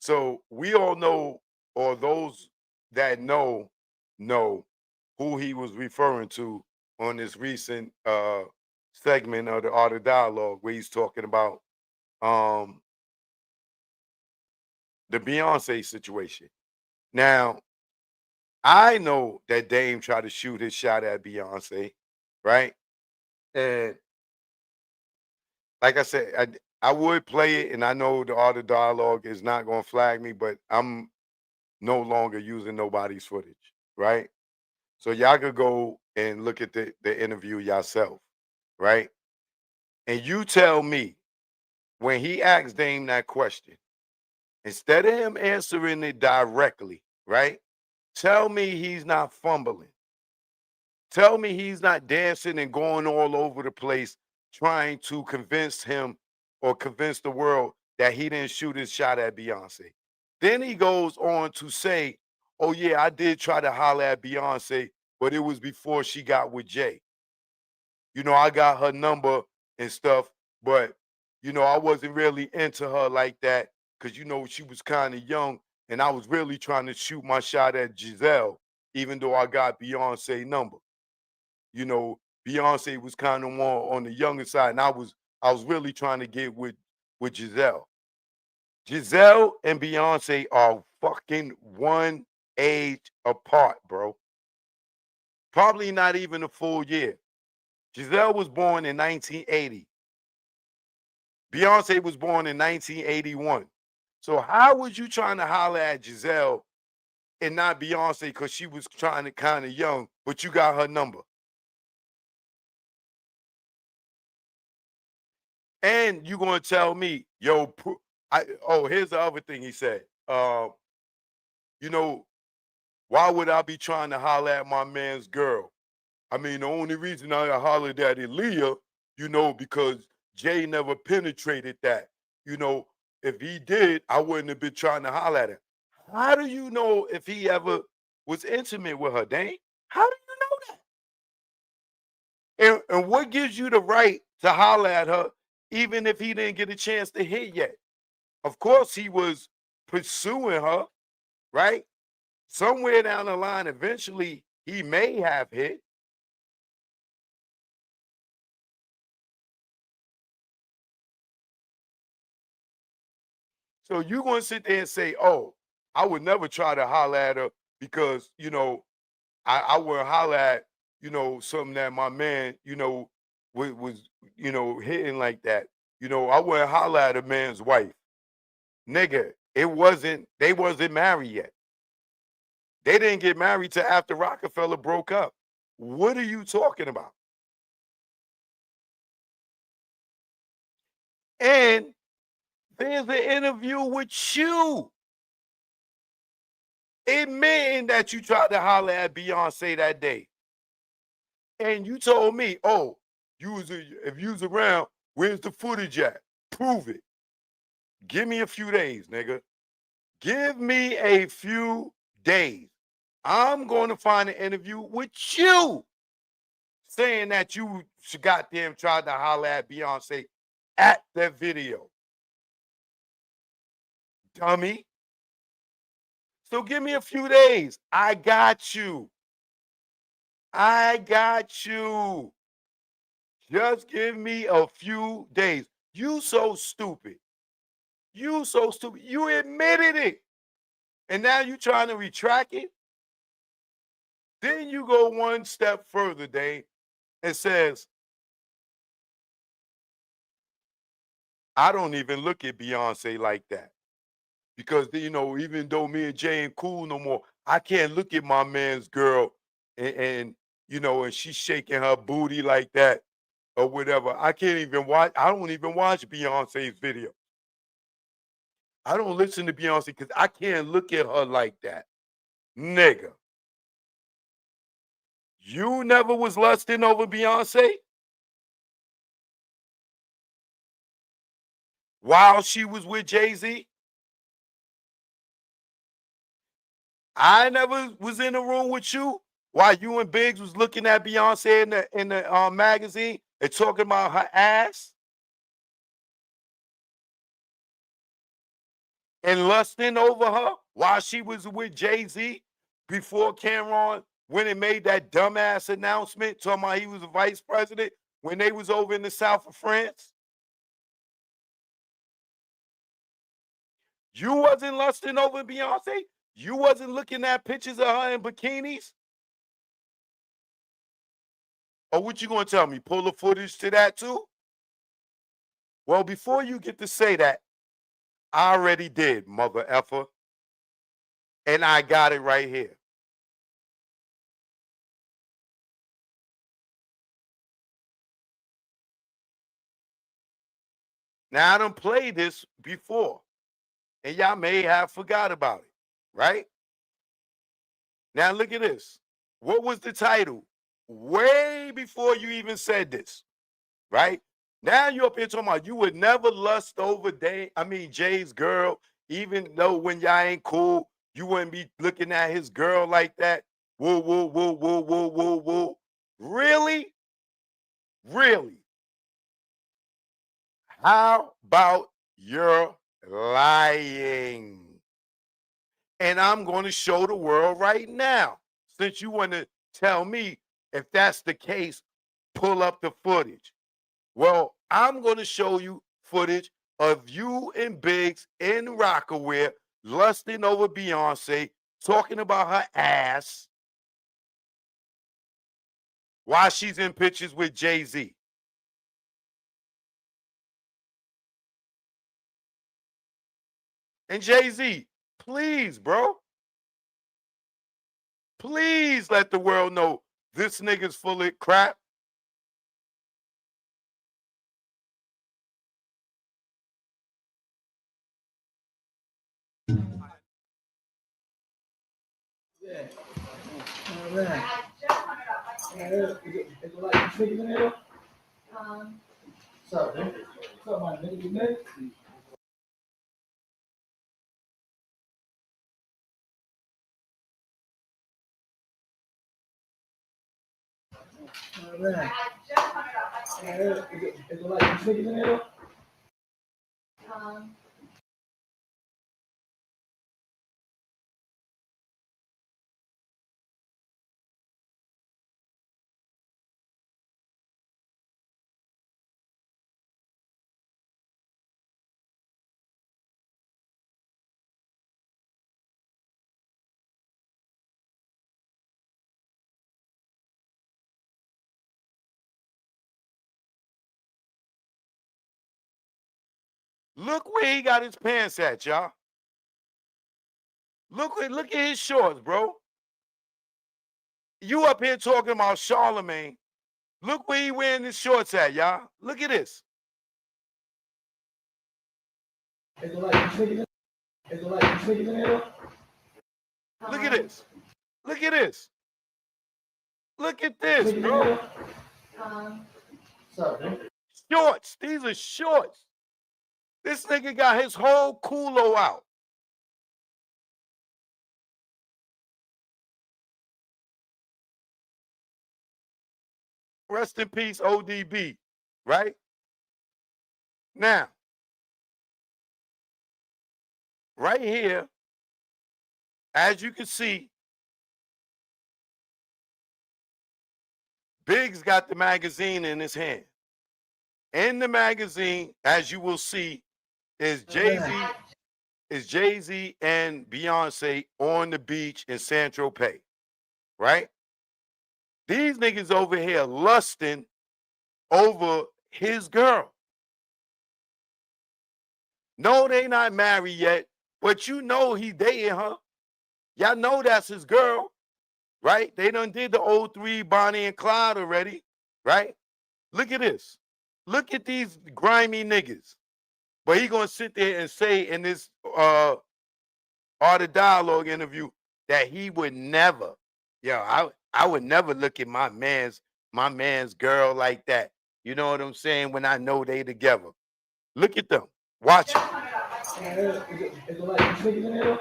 So we all know, or those that know who he was referring to on this recent segment of the Art of Dialogue where he's talking about the Beyonce situation. Now, I know that Dame tried to shoot his shot at Beyonce, right? And like I said, I would play it, and I know the Art of Dialogue is not going to flag me, but I'm no longer using nobody's footage, right? So y'all could go and look at the interview yourself, right? And you tell me when he asked Dame that question, instead of him answering it directly, right? Tell me he's not fumbling. Tell me he's not dancing and going all over the place trying to convince him or convince the world that he didn't shoot his shot at Beyonce. Then he goes on to say, oh yeah, I did try to holler at Beyonce, but it was before she got with Jay. I got her number and stuff, but I wasn't really into her like that because she was kind of young and I was really trying to shoot my shot at Giselle, even though I got Beyonce number. Beyonce was kind of more on the younger side, and I was really trying to get with Giselle. Giselle and Beyonce are fucking one age apart, bro. Probably not even a full year. Giselle was born in 1980. Beyonce was born in 1981. So how was you trying to holler at Giselle and not Beyonce because she was trying to kind of young, but you got her number? And you gonna tell me, yo, here's the other thing he said. Why would I be trying to holler at my man's girl? I mean, the only reason I hollered at Aaliyah, because Jay never penetrated that. If he did, I wouldn't have been trying to holler at her. How do you know if he ever was intimate with her, Dane? How do you know that? And what gives you the right to holler at her even if he didn't get a chance to hit yet? Of course, he was pursuing her, right? Somewhere down the line, eventually, he may have hit. So you're going to sit there and say, oh, I would never try to holler at her because, you know, I wouldn't holler at, you know, something that my man, you know, was, you know, hitting like that. You know, I wouldn't holler at a man's wife. Nigga, they wasn't married yet. They didn't get married till after Roc-A-Fella broke up. What are you talking about? And there's an interview with you admitting that you tried to holler at Beyonce that day. And you told me, oh, if you was around, where's the footage at? Prove it. Give me a few days, nigga. Give me a few days. I'm going to find an interview with you saying that you goddamn tried to holler at Beyonce at that video. Dummy. So give me a few days. I got you. I got you. Just give me a few days. You so stupid. You so stupid. You admitted it. And now you trying to retract it? Then you go one step further, Dave, and says, I don't even look at Beyonce like that. Because, you know, even though me and Jay ain't cool no more, I can't look at my man's girl and you know, and she's shaking her booty like that or whatever. I can't even watch. I don't even watch Beyonce's video. I don't listen to Beyonce because I can't look at her like that. Nigga. You never was lusting over Beyonce? While she was with Jay-Z? I never was in the room with you while you and Biggs was looking at Beyonce in the magazine and talking about her ass and lusting over her while she was with Jay-Z before Cameron when it made that dumbass announcement talking about he was a vice president when they was over in the south of France. You wasn't lusting over Beyonce? You wasn't looking at pictures of her in bikinis? Or what you gonna tell me? Pull the footage to that too? Well, before you get to say that, I already did, mother effer. And I got it right here. Now, I done played this before, and y'all may have forgot about it, right? Now, look at this. What was the title? Way before you even said this, right? Now you're up here talking about you would never lust over Jay's girl, even though when y'all ain't cool, you wouldn't be looking at his girl like that. Whoa, whoa, whoa, whoa, whoa, whoa, whoa. Really? Really? How about you're lying? And I'm going to show the world right now. Since you want to tell me if that's the case, pull up the footage. Well, I'm going to show you footage of you and Biggs in Rockaware lusting over Beyonce, talking about her ass while she's in pictures with Jay-Z. And Jay-Z, please, bro. Please let the world know this nigga's full of crap. Yeah. All right. Is it like chicken in there? What's up, man? What's up, my nigga? You good? All right. Is it like chicken in there? Look where he got his pants at, y'all. Look at his shorts, bro. You up here talking about Charlemagne. Look where he wearing his shorts at, y'all. Look at this. Is it like niggas in there? Look at this. Look at this. Look at this, bro. Shorts. These are shorts. This nigga got his whole culo out. Rest in peace, ODB, right? Now, right here, as you can see, Biggs got the magazine in his hand. In the magazine, as you will see, is Jay-Z and Beyonce on the beach in Saint-Tropez, right? These niggas over here lusting over his girl. No, they not married yet, but you know he dating her. Y'all know that's his girl, right? They done did the 03 Bonnie and Clyde already, right? Look at this. Look at these grimy niggas. But he gonna sit there and say in this Art of Dialogue interview that he would never, I would never look at my man's girl like that. You know what I'm saying? When I know they together. Look at them. Watch them. Is it like niggas in there?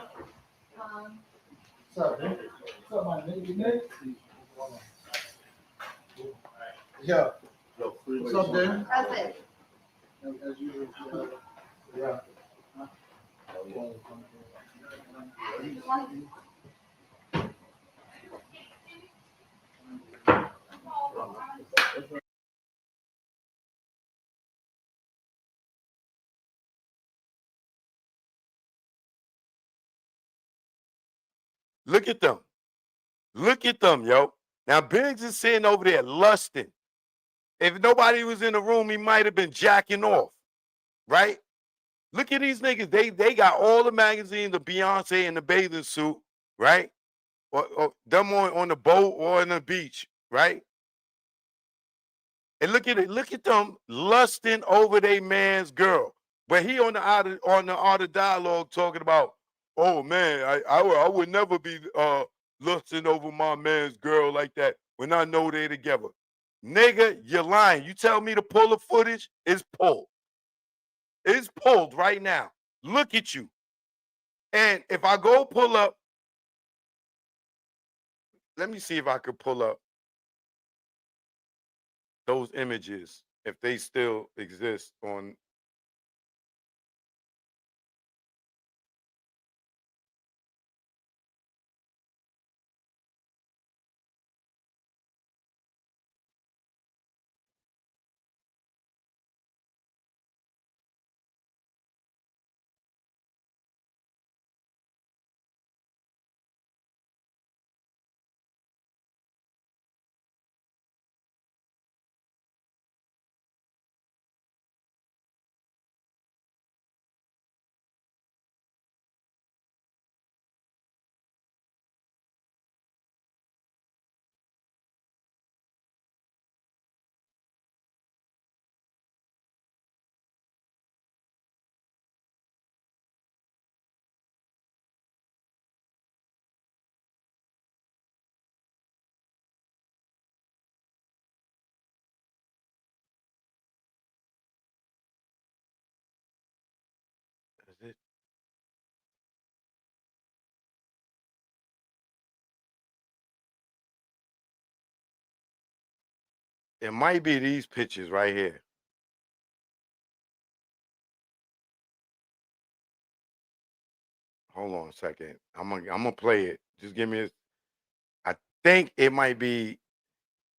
What's up, man? What's up, my nigga? Nick? Yeah. What's up, Dan? That's it. As usual. Yeah. Look at them. Look at them, yo. Now Biggs is sitting over there lusting. If nobody was in the room, he might have been jacking off, right? Look at these niggas. They got all the magazines of Beyonce in the bathing suit, right? Or them on the boat or on the beach, right? And look at it. Look at them lusting over their man's girl. But he on the art of dialogue talking about, oh man, I would never be lusting over my man's girl like that when I know they together. Nigga, you're lying. You tell me to pull the footage, it's pulled. It's pulled right now. Look at you. And if I go pull up, let me see if I could pull up those images, if they still exist on. Is it? It might be these pictures right here. Hold on a second. I'm gonna play it. Just give me a. I think it might be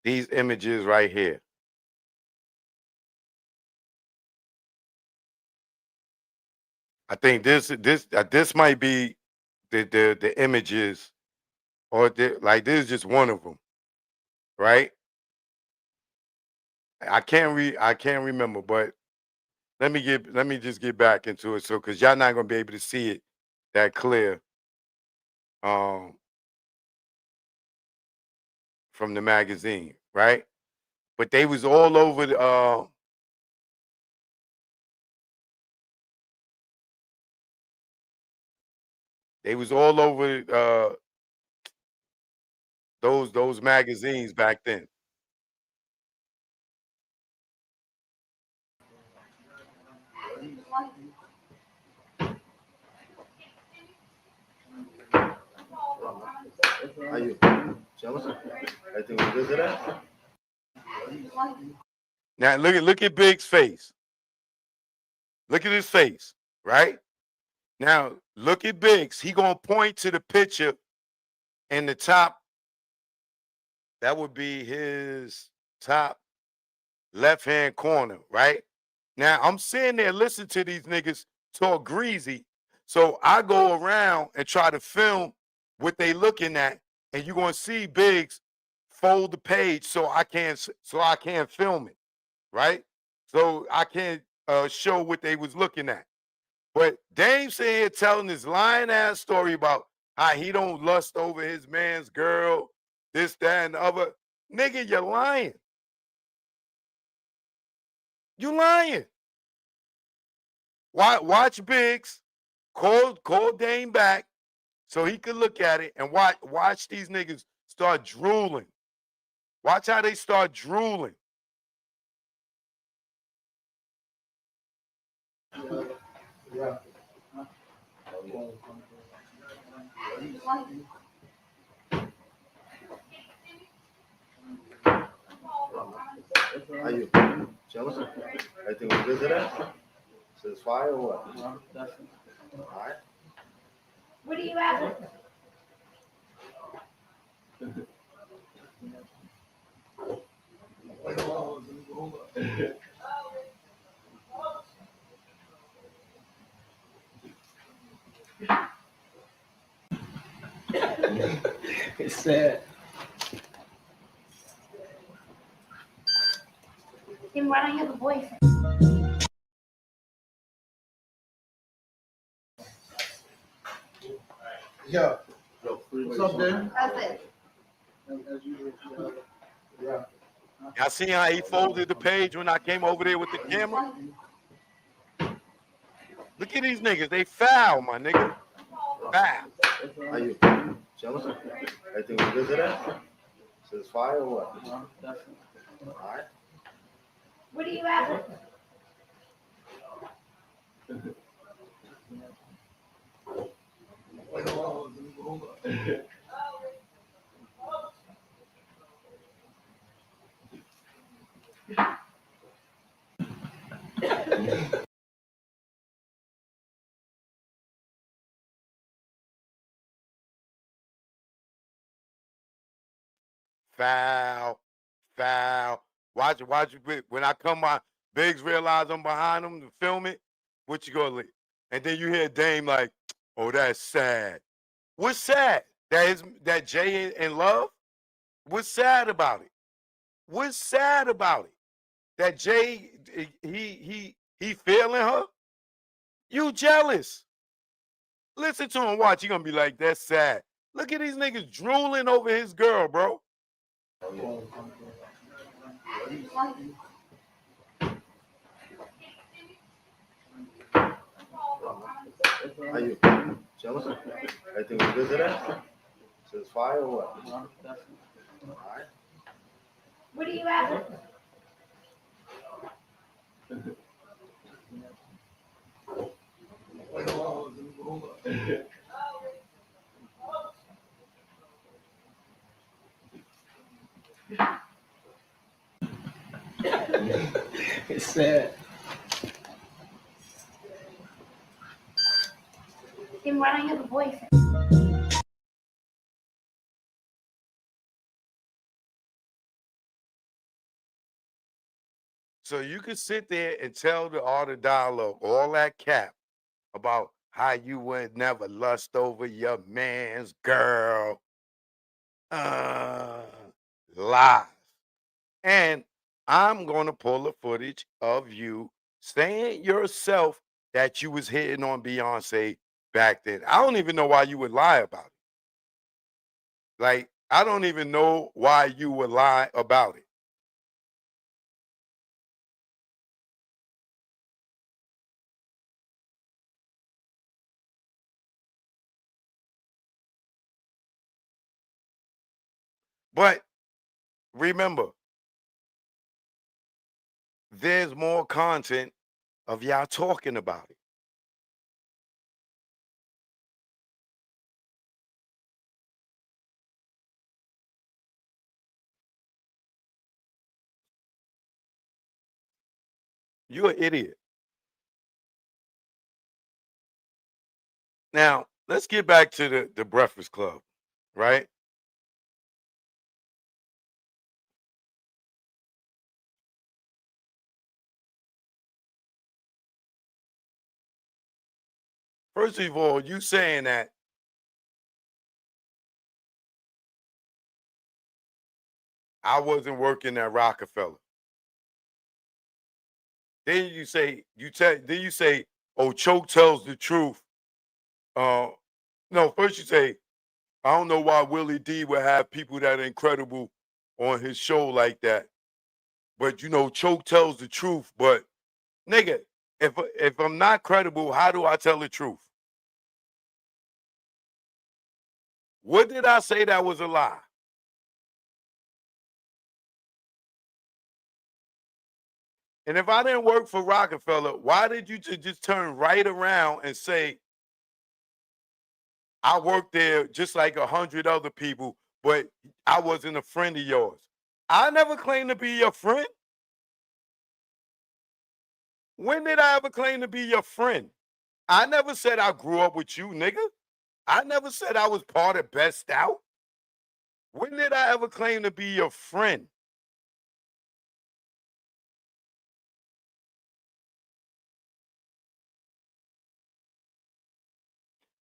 these images right here. I think this might be the images, or like this is just one of them, right? I can't remember, but let me just get back into it. So, cause y'all not gonna be able to see it that clear. From the magazine, right? But they was all over the they was all over those magazines back then. How you? Chilling? Everything was good today? Now look at Big's face. Look at his face, right? Now look at Big's. He gonna point to the picture in the top. That would be his top left-hand corner, right? Now I'm sitting there listening to these niggas talk greasy. So I go around and try to film what they looking at, and you're gonna see Biggs fold the page so I can't film it, right? So I can't show what they was looking at. But Dame sitting here telling this lying ass story about how he don't lust over his man's girl, this, that, and the other. Nigga, you're lying. You lying. Watch Biggs, call Dame back so he could look at it and watch these niggas start drooling. Watch how they start drooling. Yeah. How you? Chilling? Everything was good today? Says fire or what? All right. What are you at? It's sad. Then why don't you have a boyfriend? Yo. What's up, Dan? How's it? As usual. Yeah. Y'all see how he folded the page when I came over there with the camera? Look at these niggas. They foul, my nigga. Foul. How you? Chilling? Everything was good today? Says fire or what? All right. What are you at? Foul. Foul. Watch it. When I come by, Biggs realize I'm behind him to film it. What you gonna leave? And then you hear Dame like, oh, that's sad. What's sad? That Jay in love? What's sad about it? What's sad about it? That Jay he feeling her? You jealous. Listen to him watch. He gonna be like, that's sad. Look at these niggas drooling over his girl, bro. How you? Chilling? Everything was good today? Says fire or what? All right. What are you at? It's sad. Then why don't you have a boyfriend? So you could sit there and tell the art of dialogue all that cap about how you would never lust over your man's girl. Lies. And I'm going to pull the footage of you saying yourself that you was hitting on Beyonce back then. I don't even know why you would lie about it. Like, I don't even know why you would lie about it. But remember, there's more content of y'all talking about it. You're an idiot. Now, let's get back to the Breakfast Club, right? First of all, you saying that I wasn't working at Roc-A-Fella. Then you say, oh, Choke tells the truth. No, first you say, I don't know why Willie D would have people that are incredible on his show like that. But you know, Choke tells the truth. But nigga, if I'm not credible, how do I tell the truth? What did I say that was a lie? And if I didn't work for Roc-A-Fella, why did you just turn right around and say, I worked there just like 100 other people, but I wasn't a friend of yours? I never claimed to be your friend. When did I ever claim to be your friend? I never said I grew up with you, nigga. I never said I was part of Best Out. When did I ever claim to be your friend?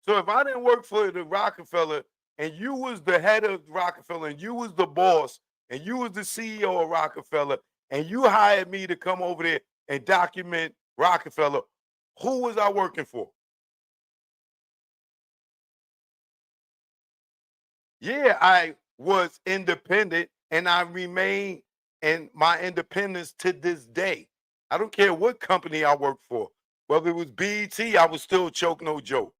So if I didn't work for the Roc-A-Fella and you was the head of Roc-A-Fella and you was the boss and you was the CEO of Roc-A-Fella and you hired me to come over there and document Roc-A-Fella, who was I working for? Yeah, I was independent and I remain in my independence to this day. I don't care what company I worked for. Whether it was BET, I was still Choke No Joke.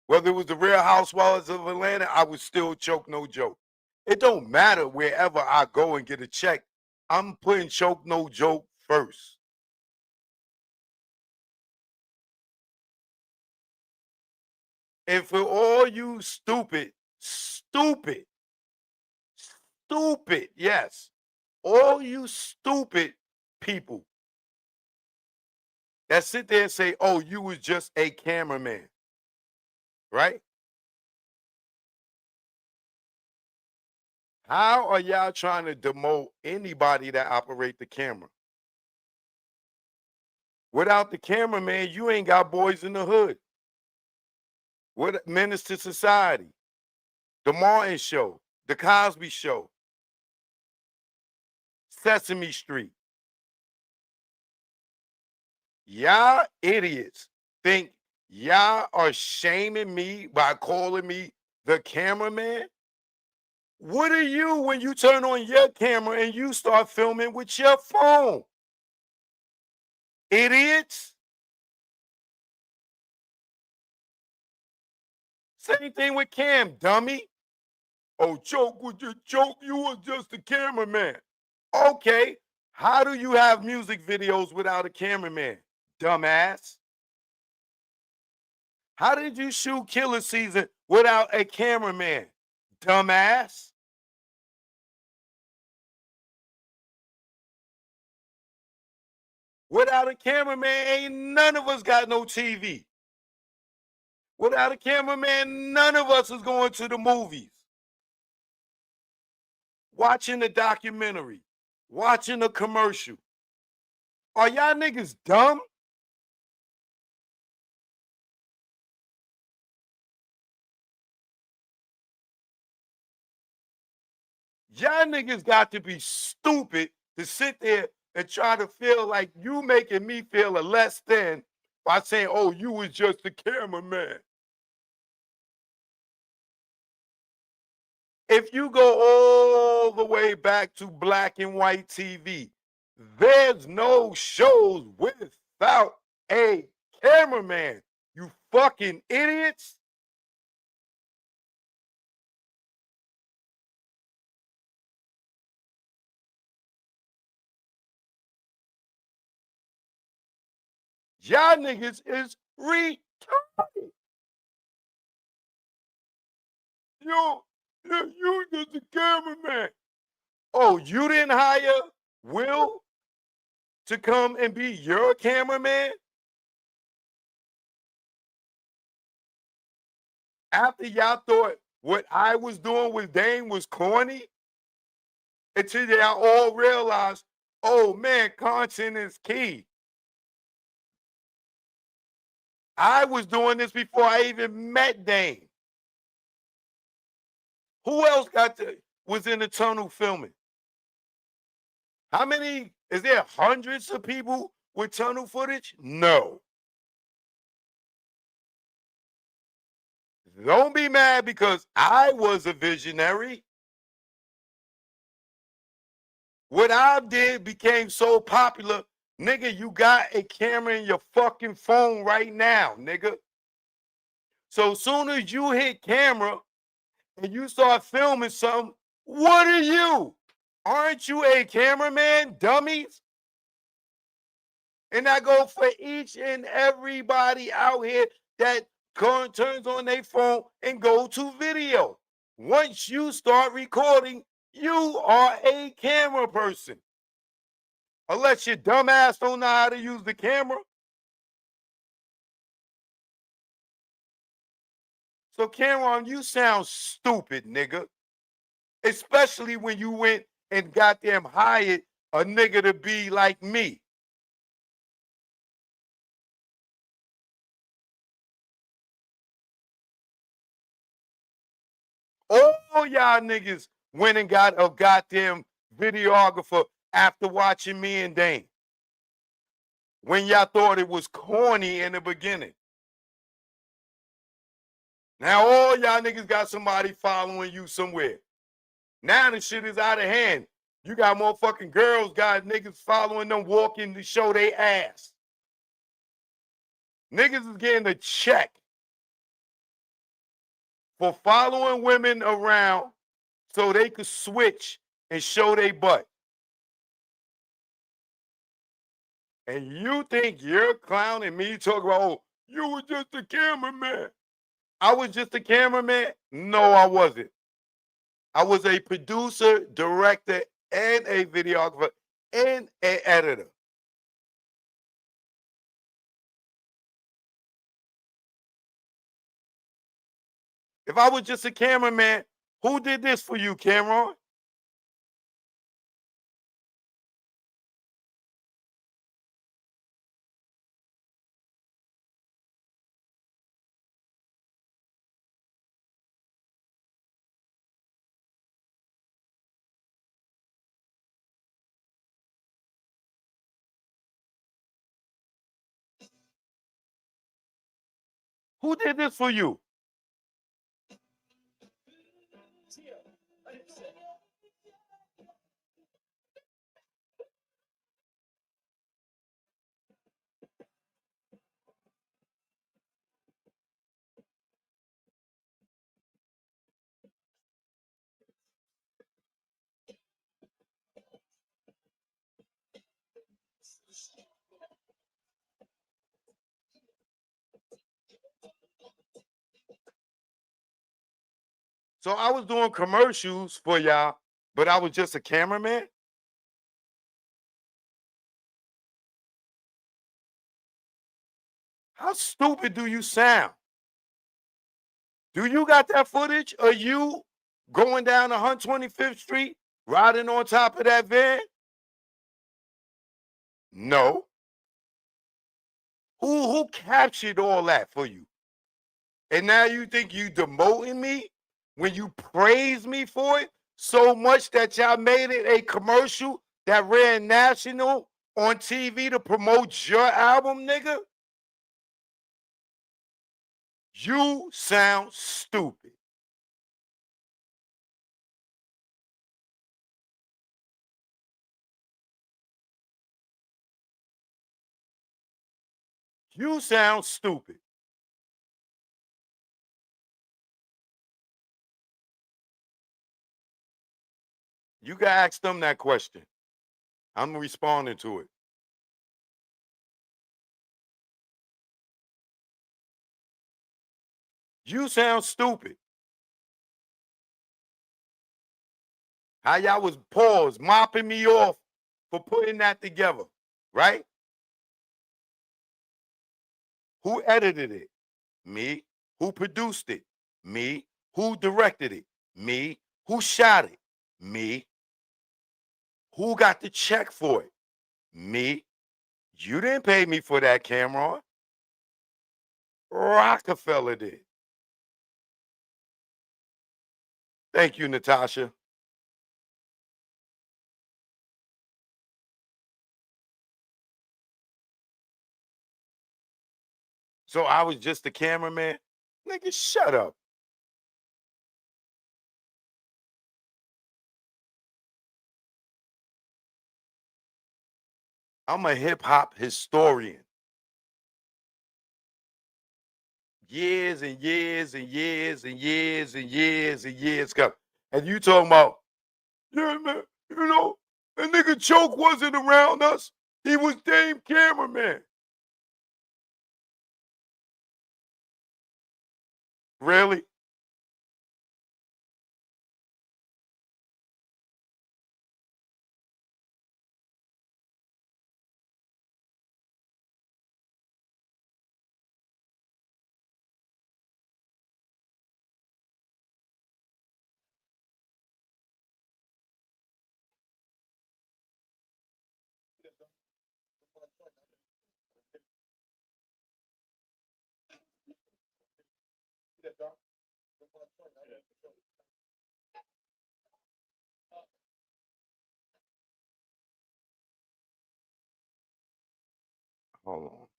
Whether it was the Real Housewives of Atlanta, I was still Choke No Joke. It don't matter wherever I go and get a check. I'm putting Choke No Joke first. And for all you stupid, yes, all you stupid people that sit there and say, oh, you was just a cameraman, right? How are y'all trying to demote anybody that operate the camera? Without the cameraman, you ain't got Boys in the Hood. What Menace to Society, The Martin Show, The Cosby Show, Sesame Street. Y'all idiots think y'all are shaming me by calling me the cameraman? What are you when you turn on your camera and you start filming with your phone? Idiots. Same thing with Cam, dummy. Oh, Choke was just Choke, you was just a cameraman. Okay, how do you have music videos without a cameraman, dumbass? How did you shoot Killer Season without a cameraman, dumbass? Without a cameraman, ain't none of us got no TV. Without a cameraman, none of us is going to the movies, watching a documentary, watching a commercial. Are y'all niggas dumb? Y'all niggas got to be stupid to sit there and try to feel like you making me feel a less than by saying, oh, you was just a cameraman. If you go all the way back to black and white TV, there's no shows without a cameraman. You fucking idiots. Y'all niggas is retarded. You just a cameraman. Oh, you didn't hire Will to come and be your cameraman? After y'all thought what I was doing with Dane was corny? Until y'all all realized, oh man, content is key. I was doing this before I even met Dane. Who else was in the tunnel filming? How many, is there hundreds of people with tunnel footage? No. Don't be mad because I was a visionary. What I did became so popular, nigga, you got a camera in your fucking phone right now, nigga. So as soon as you hit camera and you start filming something, what are you? Aren't you a cameraman, dummies? And I go for each and everybody out here that turns on their phone and go to video. Once you start recording, you are a camera person. Unless your dumb ass don't know how to use the camera. So Cameron, you sound stupid, nigga. Especially when you went and goddamn hired a nigga to be like me. All y'all niggas went and got a goddamn videographer after watching me and Dane. When y'all thought it was corny in the beginning. Now all y'all niggas got somebody following you somewhere. Now the shit is out of hand. You got more fucking girls, got niggas following them walking to show they ass. Niggas is getting a check for following women around so they could switch and show they butt. And you think you're clowning me talking about, oh, you were just a cameraman. I was just a cameraman? No, I wasn't. I was a producer, director, and a videographer, and an editor. If I was just a cameraman, who did this for you, Cameron? Who did this for you? So I was doing commercials for y'all, but I was just a cameraman? How stupid do you sound? Do you got that footage of you going down 125th Street, riding on top of that van? No. Who captured all that for you? And now you think you demoting me when you praise me for it so much that y'all made it a commercial that ran national on TV to promote your album, nigga, you sound stupid. You sound stupid. You can ask them that question. I'm responding to it. You sound stupid. How y'all was paused, mopping me off for putting that together, right? Who edited it? Me. Who produced it? Me. Who directed it? Me. Who shot it? Me. Who got the check for it? Me. You didn't pay me for that, Cameron. Roc-A-Fella did. Thank you, Natasha. So I was just the cameraman? Nigga, shut up. I'm a hip hop historian. Years and years and years and years and years and years ago. And you talking about, yeah, man, you know, a nigga Choke wasn't around us. He was Dame Cameraman. Really? Hold on.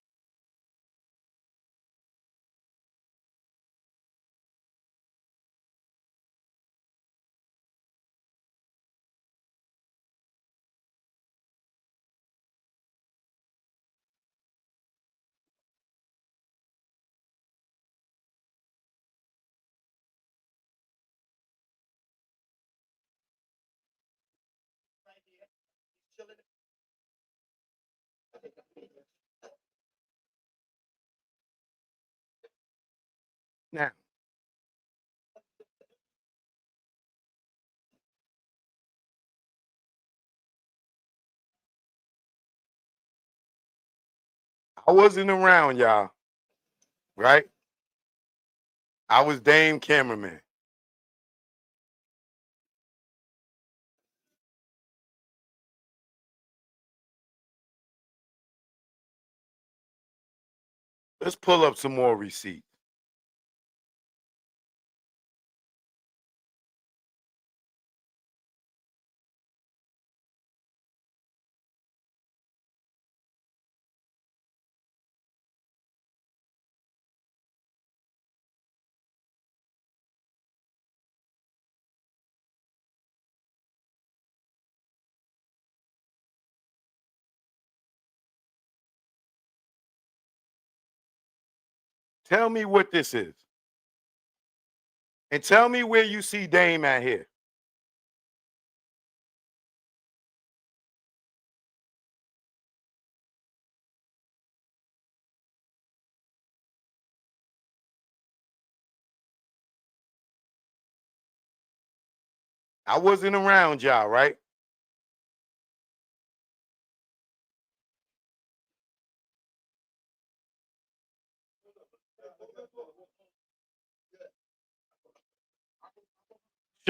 Now, I wasn't around, y'all, right? I was Dame Cameraman. Let's pull up some more receipts. Tell me what this is. And tell me where you see Dame at here. I wasn't around y'all, right?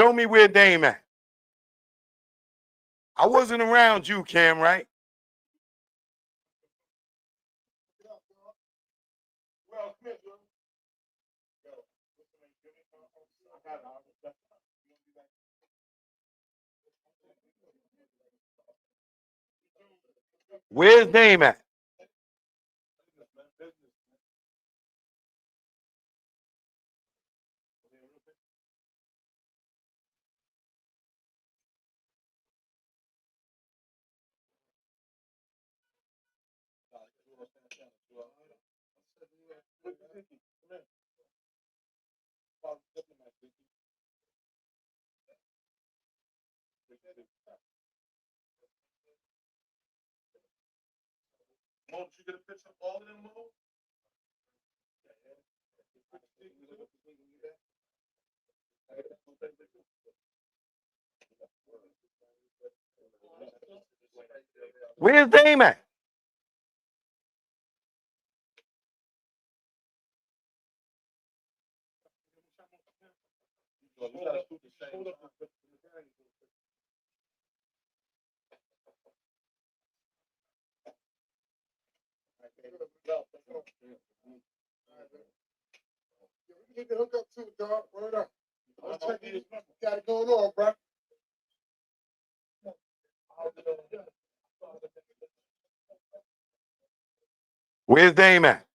Show me where Dame at. I wasn't around you, Cam, right? Where's Dame at? Where's Dame at? You can hook up too, dog. Word up. I was checking you. Got it going on, bro. Where's Dame at?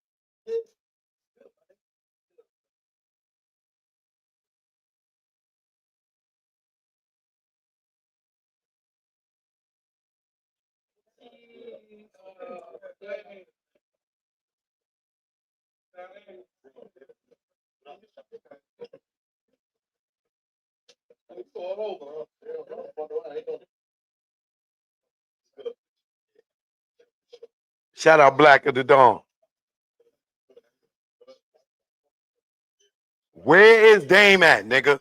Shout out Black of the Dawn. Where is Dame at, nigga?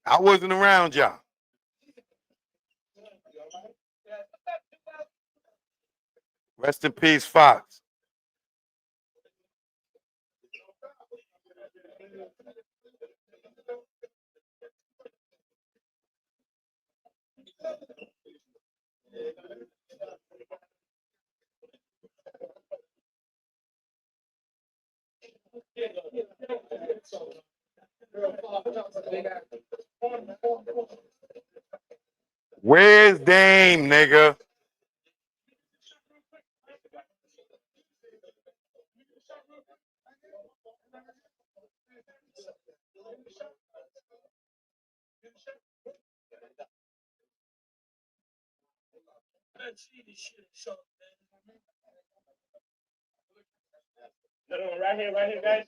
I wasn't around y'all. Rest in peace, Fox. Where's Dame, nigga? Right here, guys.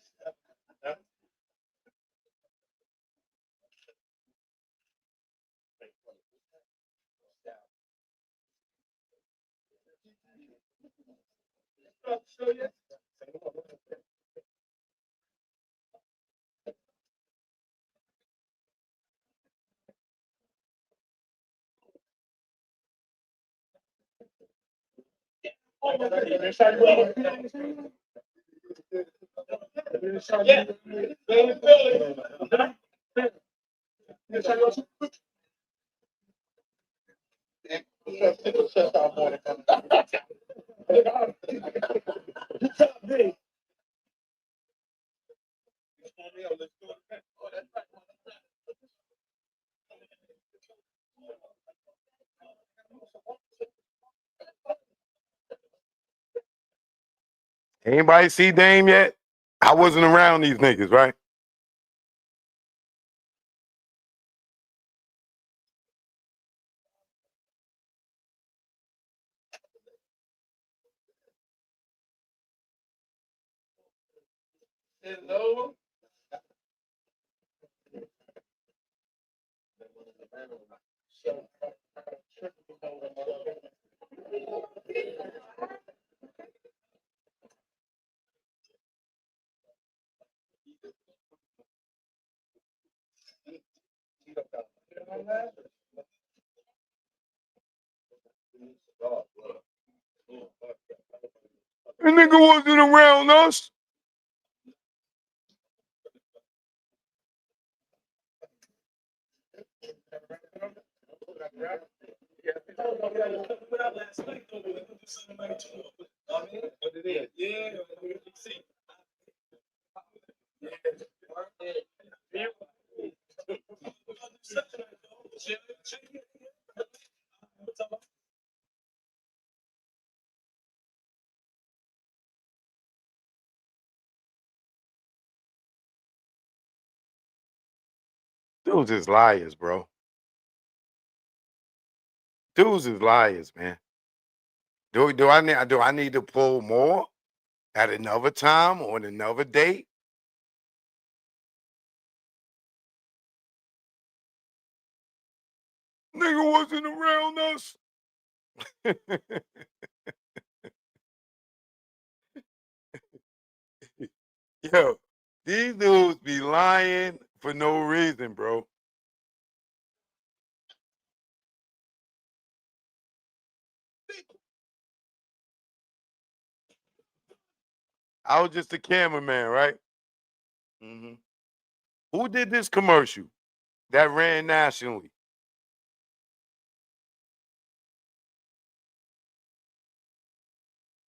Anybody see Dame yet? I wasn't around these niggas, right? Hello. The nigga wasn't around us. Dudes is liars, bro. Dudes is liars, man. Do I need to pull more at another time or on another date? Nigga wasn't around us. Yo, these dudes be lying for no reason, bro. I was just a cameraman, right? Mm-hmm. Who did this commercial that ran nationally?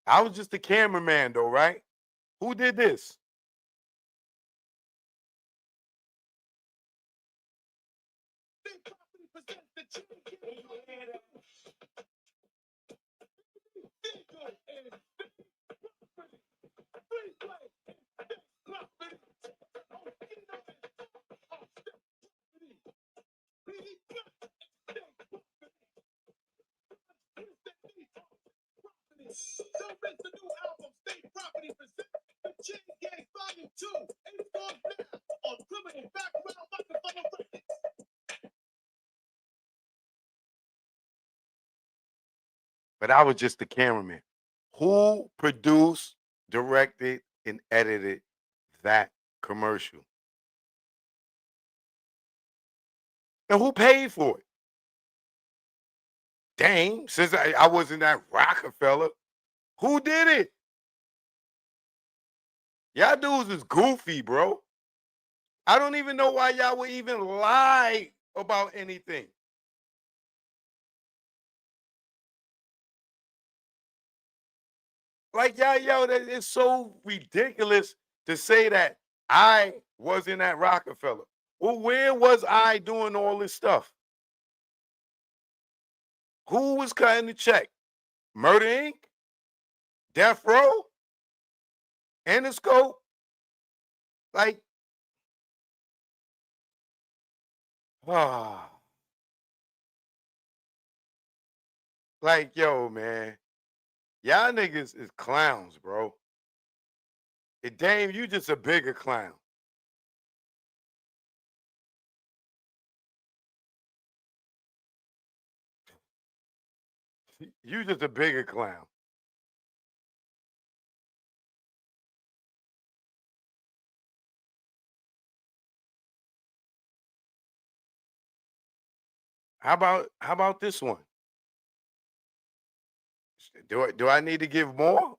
I was just a cameraman, though, right? Who did this? But I was just the cameraman. Who produced, directed, and edited that commercial? And who paid for it? Dang, since I wasn't at Roc-A-Fella, who did it? Y'all dudes is goofy, bro. I don't even know why y'all would even lie about anything. Like, y'all, that is so ridiculous to say that I wasn't at Roc-A-Fella. Well, where was I doing all this stuff? Who was cutting the check? Murder Inc., Death Row, Interscope? Like, like, yo, man, y'all niggas is clowns, bro. And Dame, you just a bigger clown. You just a bigger clown. How about this one? Do I need to give more?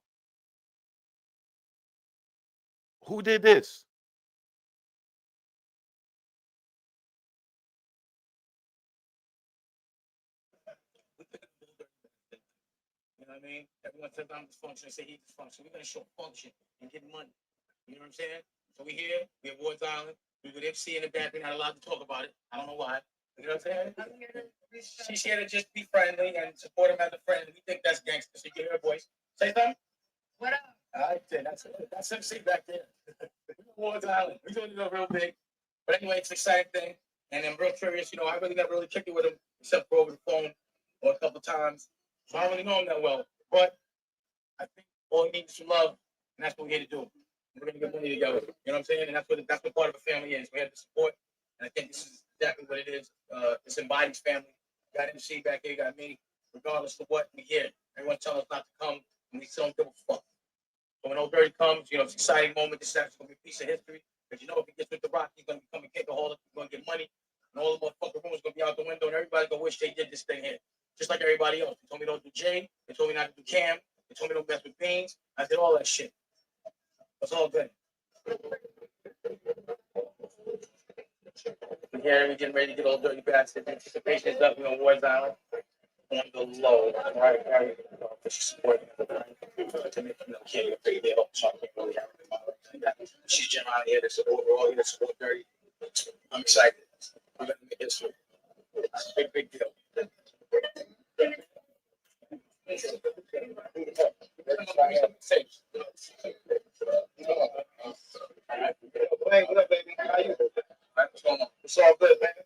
Who did this? You know what I mean? Everyone says I'm dysfunctional, say he's dysfunctional. We're gonna show function and get money. You know what I'm saying? So we here, we have Ward's Island, we with MC in the back, we're not allowed to talk about it. I don't know why. You know what I'm saying? She's here to just be friendly and support him as a friend. We think that's gangster, so you get her voice. Say something? What up? All right, then. That's MC back there. Ward's Island. We're doing it real big. But anyway, it's an exciting thing. And I'm real curious, you know, I really never really kicked it with him except for over the phone or a couple times. So I don't really know him that well. But I think all he needs is some love, and that's what we're here to do. We're gonna get money together. You know what I'm saying? And that's what part of a family is. We have the support, and I think this is exactly what it is. This embodies family. You got MC back here, you got me. Regardless of what we hear, everyone's telling us not to come, and we still don't give a fuck. So when Old Dirty comes, you know, it's an exciting moment. This is actually gonna be a piece of history. Because you know, if he gets with the Rock, he's gonna become a kick a hole. He's gonna get money, and all the motherfucking rumors gonna be out the window, and everybody's gonna wish they did this thing here. Just like everybody else. They told me don't do Jay. They told me not to do Cam. They told me don't mess with Beans. I did all that shit. It's all good. We're here. We're getting ready to get Old Dirty Bastard. Anticipation is up. We're on Ward's Island. On the low. Right. Supporting to make you know, kid, you're pretty deal. So I can't really have it. She's Jim out here to support. We're all here to support Dirty. I'm excited. I'm going to make history. It's a big deal. Hey, what up, baby? How you? What's going on? It's all good, man.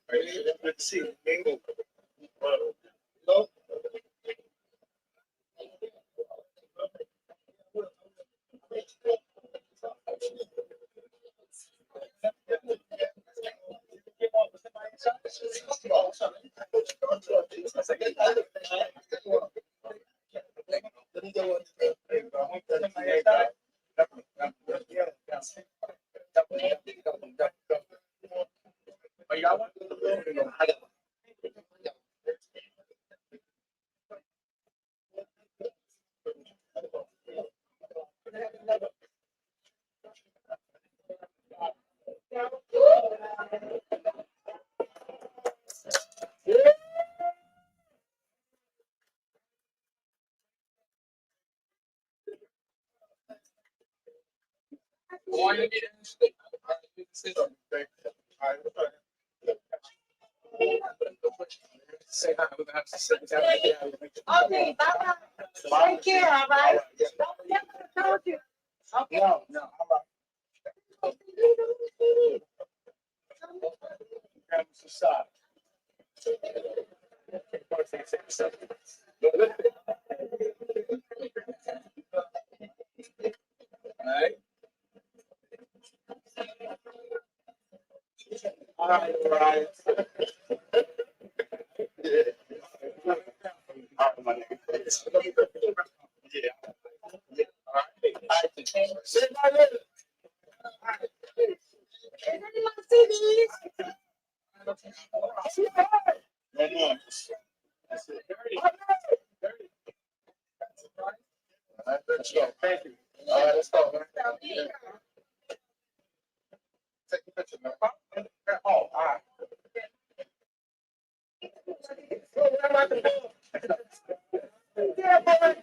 Say hi. We're gonna have to sit down. Okay, bye-bye. Take care, all right? I told you. Okay. No, all right. Grab some socks. All right. All right. Say my name. Anyone see these? No more. That's it. All right, let's go. Thank you. All right, let's go. Take a picture now. Oh, all right. Yeah, boy.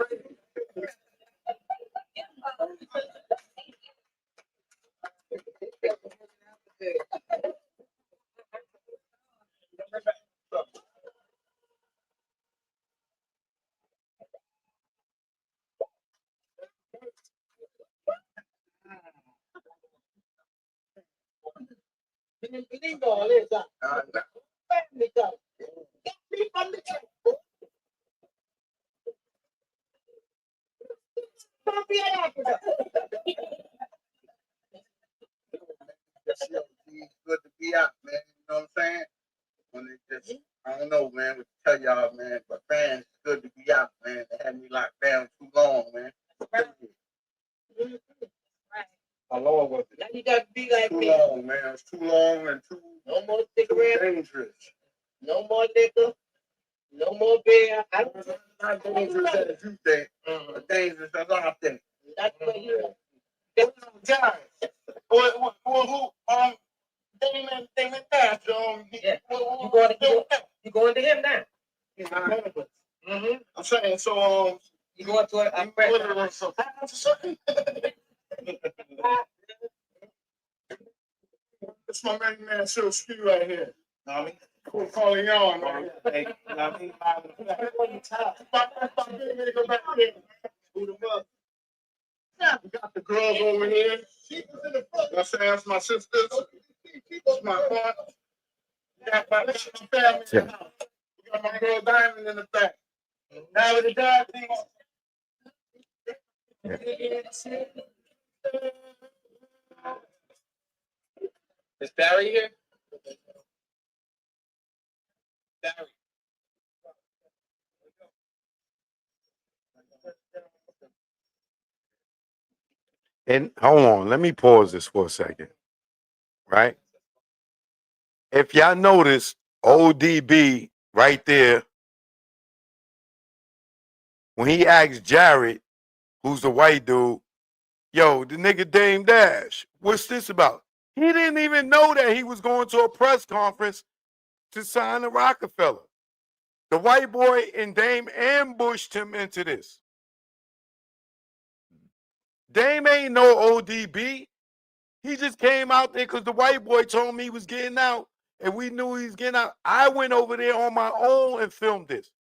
Good to be out, man. You know what I'm saying? When they just, I don't know, man, what to tell y'all, man, but fans, it's good to be out, man. They had me locked down too long, man. How long was it? Now you got to be like too me. Too long, man. It's too long and too, no more cigarettes. Too dangerous. No more liquor. No more beer. I'm not dangerous as you think. But dangerous as I think. That's what you guys. Who? Damon Dash. Yeah. You going to him now? Mm-hmm. I'm saying so. You going to a friend? It's my man Silk Ski right here. I mean, cool calling y'all, man. Hey, I mean, who the fuck? We got the girls over here. I'm saying that's my sisters. That's my aunt. We got my family in the house. We got my girl Diamond in the back. Now with the dad thing. Is Barry here? Barry. And hold on, let me pause this for a second. Right? If y'all notice, ODB right there, when he asked Jared, who's the white dude, yo, the nigga Dame Dash, what's this about? He didn't even know that he was going to a press conference to sign the Roc-A-Fella. The white boy and Dame ambushed him into this. Dame ain't no ODB. He just came out there because the white boy told me he was getting out, and we knew he was getting out. I went over there on my own and filmed this.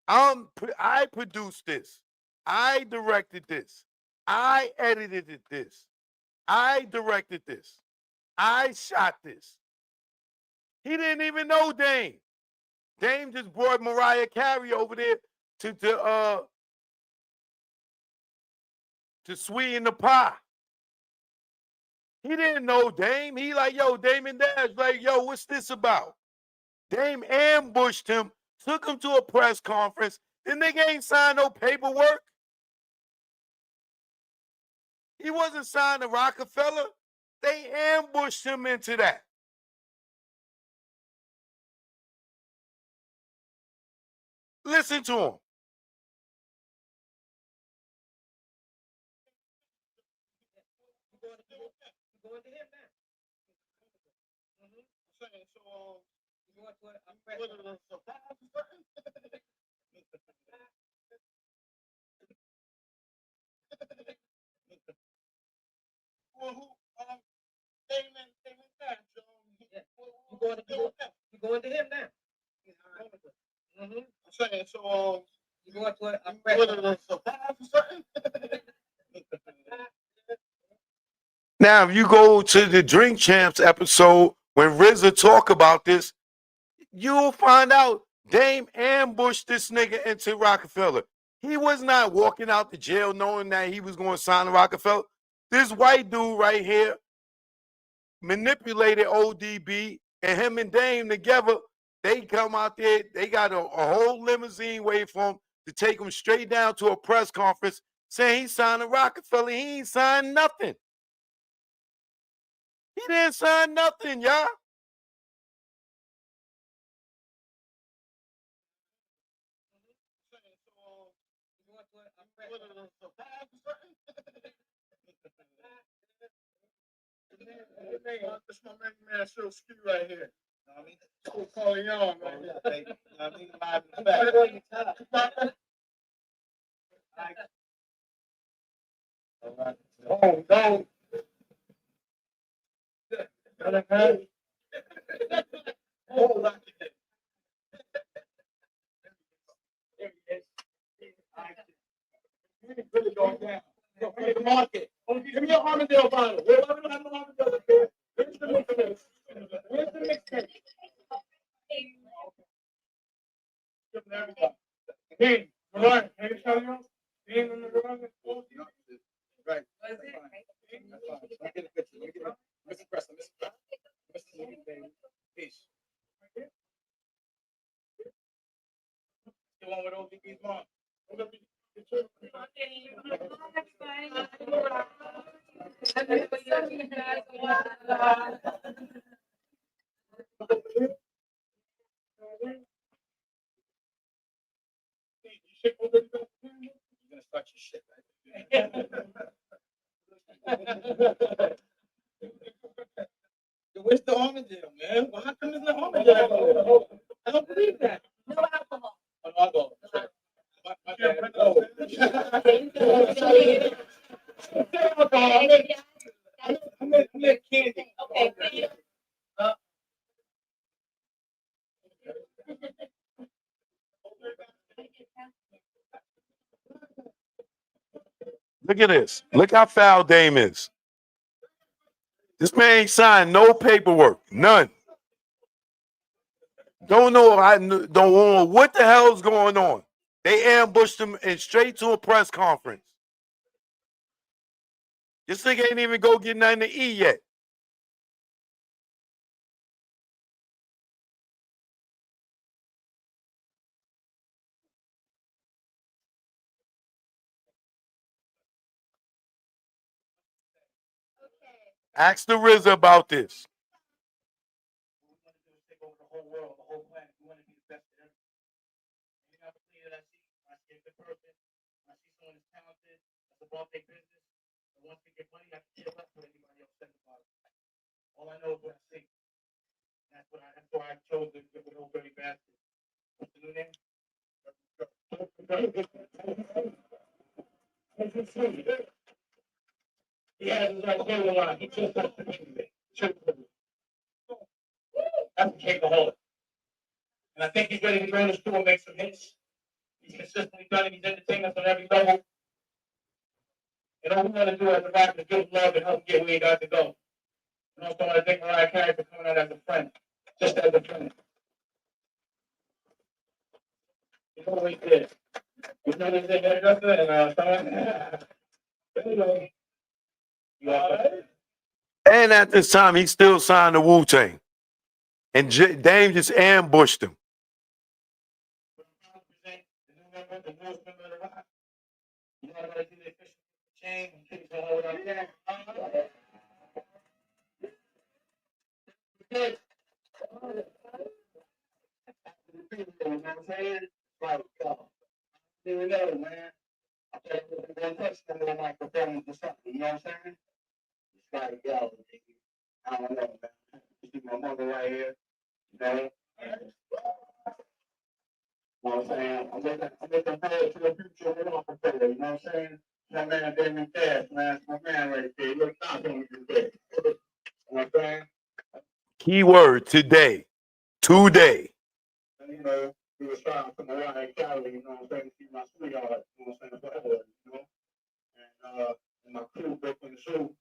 I produced this. I directed this. I edited this. I directed this. I shot this. He didn't even know Dame. Dame just brought Mariah Carey over there to sweeten the pie. He didn't know Dame. He like, yo, Damon Dash, like, yo, what's this about? Dame ambushed him took him to a press conference. The nigga ain't signed no paperwork. He wasn't signed to Roc-A-Fella. They ambushed him into that. Listen to him. You going to him now? I'm saying, so you going to a press Now, if you go to the Drink Champs episode when RZA talk about this, you'll find out Dame ambushed this nigga into Roc-A-Fella. He was not walking out the jail knowing that he was going to sign to Roc-A-Fella. This white dude right here manipulated ODB, and him and Dame together, they come out there, they got a whole limousine waiting for him to take him straight down to a press conference saying he signed to Roc-A-Fella. He ain't signed nothing. He didn't sign nothing, y'all. This my man show ski right here. I mean, cool calling on right here. I mean, don't. The market. Give me a Armadale bottle. Where's the mixtape? Hey, Mariah, can you tell you? Right. Get a picture. Mr. Preston, Peace. The one with ODB's mom. You're gonna start your shit, right? Where's the Armadale, man? Well, how come there's no Armadale? I don't believe that. No alcohol. Oh, no alcohol. I candy. Okay. Look at this. Look how foul Dame is. This man ain't signed no paperwork. None. Don't know what the hell's going on. They ambushed him and straight to a press conference. This nigga ain't even go get nothing to eat yet. Ask the RZA about this. All I know is what I see. That's why I chose the old dirty bastard. What's the new name? He has his own clothing line. He just has to be that's a cakeaholic. And I think he's ready to go in the store and make some hits. He's consistently done it. He's entertained us on every level. And all we want to do as a rapper is give love and help get where he got to go. And also want to thank Mariah Carey for coming out as a friend. Just as a friend. You know what he did? You know what he did, hairdresser? And anyway. You all right? And at this time, he still signed the Wu-Tang. And Dame just ambushed him. present the new member, the newest member of the Roc. You know, I gotta do the official change and kick the whole out there. Good. You know what I'm saying? Like, here we go, man. I thought it was one touchdown on my performance or something, you know what I'm saying? It's like, yo, I don't know, man. You see my mother right here, you know? You know what I'm saying? I'm looking forward to the future of Roc-A-Fella, you know what I'm saying? My man Damon Cash, man, it's my man right there. Look out on me today. You know what I'm saying? Keyword today. Today. And, you know, we was trying to come around in Cali, you know what I'm saying, to see my sweetheart, you know what I'm saying, forever, you know? And my crew broke in the shoe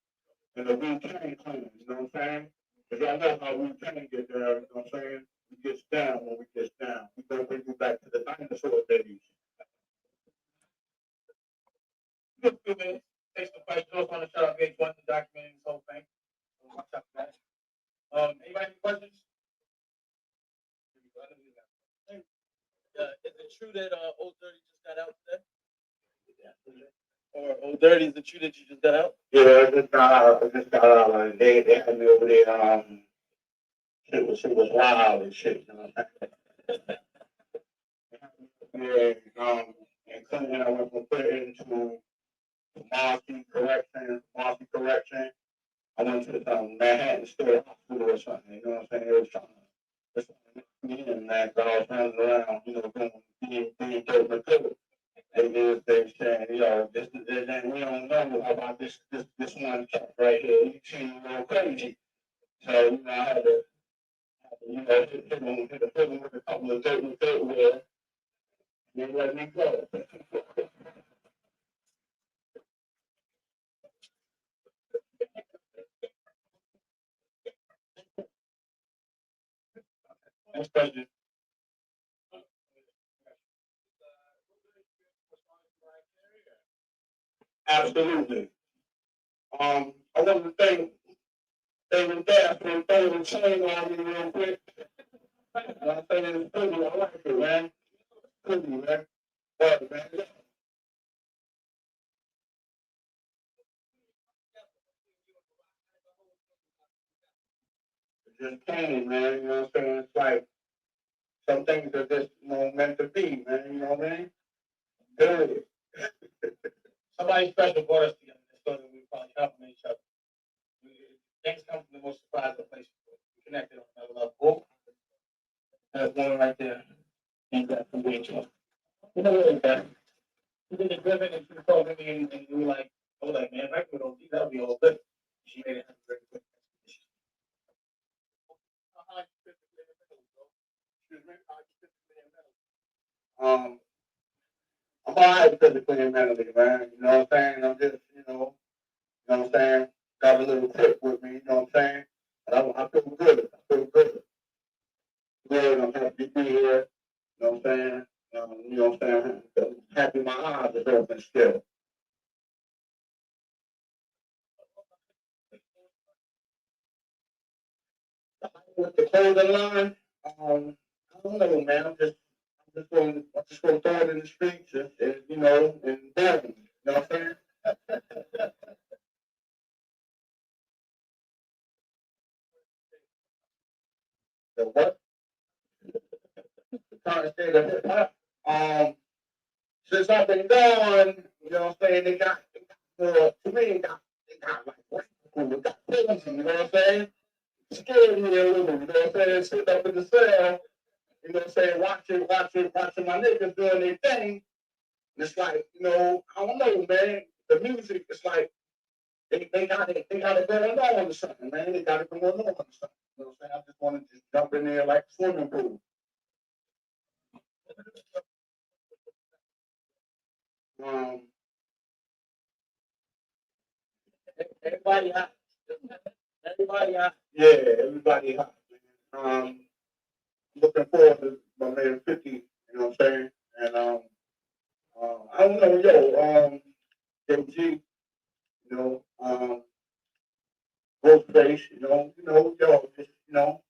and the Wu-Tang clan, you know what I'm saying? Because y'all know how Wu-Tang get there, you know what I'm saying? We gets down when we gets down. We gonna bring you back to the dinosaur days. Good, few minutes. Take some questions. I want to shout out VH1 to documenting this whole thing. So watch out for that. Anybody have questions? Is it true that Old Dirty just got out today? Or Old Dirty, is it true that you just got out? Yeah, I just got out. Like, they had me over there. Shit was wild and shit. You know what I'm saying? Yeah, and Clinton, I went from Clinton to Marcy Correction. I went to Manhattan State Hospital or something. You know what I'm saying? It was trying to me in, man, because I was running around, you know, being dope and good. They saying, yo, this and we don't know about this one cat right here. He seems a little crazy. So, you know, I had to, you know, hit him with a couple of dope and good with and then let me go. Next question. Absolutely. I want to thank David Dash for throwing the chain on me real quick. I'm saying it's pretty, I like it, man. Pretty, man. But, man, it just came, man. You know what I'm saying? It's like some things are just, you know, meant to be, man. You know what I mean? Good. Somebody special brought us together. So that we probably compliment each other. Things come from the most surprising places. We connected on another level. Oh, there's one right there. And that from being true. You know what, man? She did it driven and she told me and we were like, I was like, man, if I could go, that'll be all good. She made it happen very quick. I'm all right physically and mentally, man. You know what I'm saying? I'm just, you know what I'm saying? Got a little tip with me, you know what I'm saying? But I feel good. I feel good. Good. I'm happy to be here. You know what I'm saying? You know what I'm saying? I'm happy my eyes are open still. With the clothing line, I don't know, man. I'm just going to throw it in the streets and you know, and boom. You know what I'm saying? The what? The current state of hip hop. Since I've been gone, you know what I'm saying? They got to me, they got like what? They got crazy, you know what I'm saying? Scared me a little, you know what I'm saying? Sitting up in the cell, you know what I'm saying? Watching my niggas doing their thing. And it's like, you know, I don't know, man. The music, it's like they got it going on or something, man. They got it going on or something. You know what I'm saying? I just want to just jump in there like a swimming pool. Everybody hot. Everybody hot. Yeah, everybody hot. Looking forward to my man 50, you know what I'm saying? And I don't know, G, you know, Ghostface, yo, just, you know.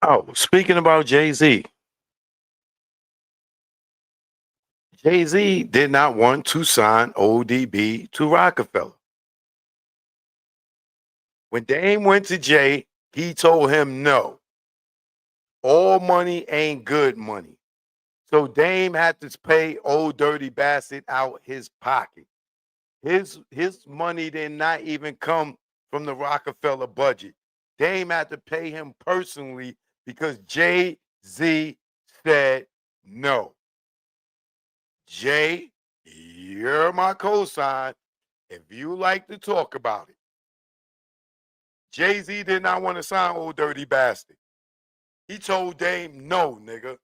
Oh, speaking about Jay-Z, Jay-Z did not want to sign ODB to Roc-A-Fella. When Dame went to Jay, he told him no. All money ain't good money. So Dame had to pay Old Dirty Bastard out his pocket. His money did not even come from the Roc-A-Fella budget. Dame had to pay him personally because Jay-Z said no. Jay, you're my cosign if you like to talk about it. Jay-Z did not want to sign Old Dirty Bastard. He told Dame, no, nigga.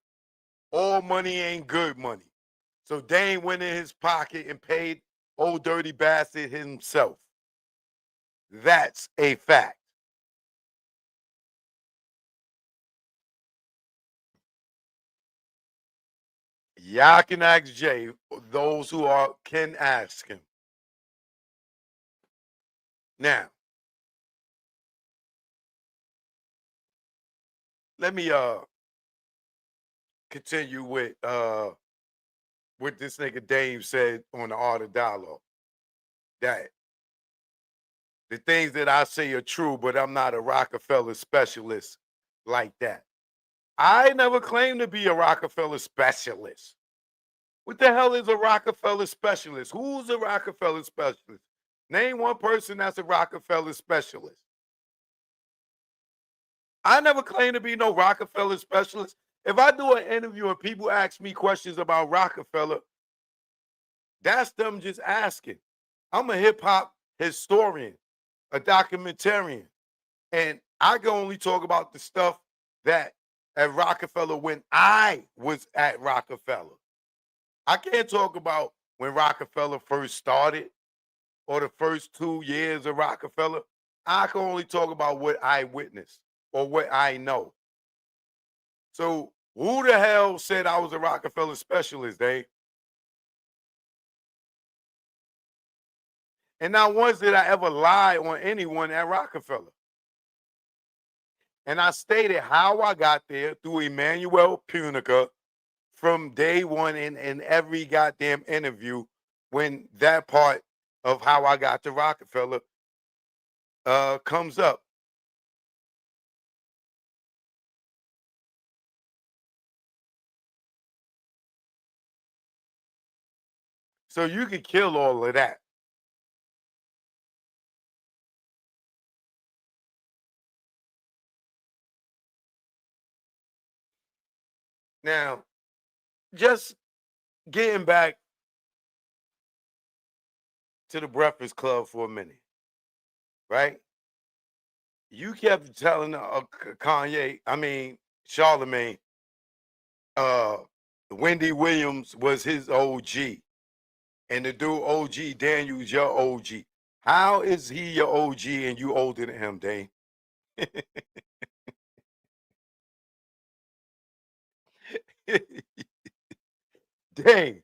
All money ain't good money. So Dame went in his pocket and paid Old Dirty Bastard himself. That's a fact. Y'all can ask Jay. Those who can ask him. Now, let me continue with what this nigga Dame said on the Art of Dialogue. That the things that I say are true, but I'm not a Roc-A-Fella specialist like that. I never claimed to be a Roc-A-Fella specialist. What the hell is a Roc-A-Fella specialist? Who's a Roc-A-Fella specialist? Name one person that's a Roc-A-Fella specialist. I never claimed to be no Roc-A-Fella specialist. If I do an interview and people ask me questions about Roc-A-Fella, that's them just asking. I'm a hip hop historian, a documentarian, and I can only talk about the stuff that at Roc-A-Fella when I was at Roc-A-Fella. I can't talk about when Roc-A-Fella first started or the first 2 years of Roc-A-Fella. I can only talk about what I witnessed or what I know. So who the hell said I was a Roc-A-Fella specialist, Dave? And not once did I ever lie on anyone at Roc-A-Fella. And I stated how I got there through Emmanuel Punica from day one in every goddamn interview when that part of how I got to Roc-A-Fella comes up. So you could kill all of that. Now, just getting back to the Breakfast Club for a minute, right? You kept telling Charlemagne, Wendy Williams was his OG, and the dude OG Daniel's your OG. How is he your OG and you older than him, Dane? Dang,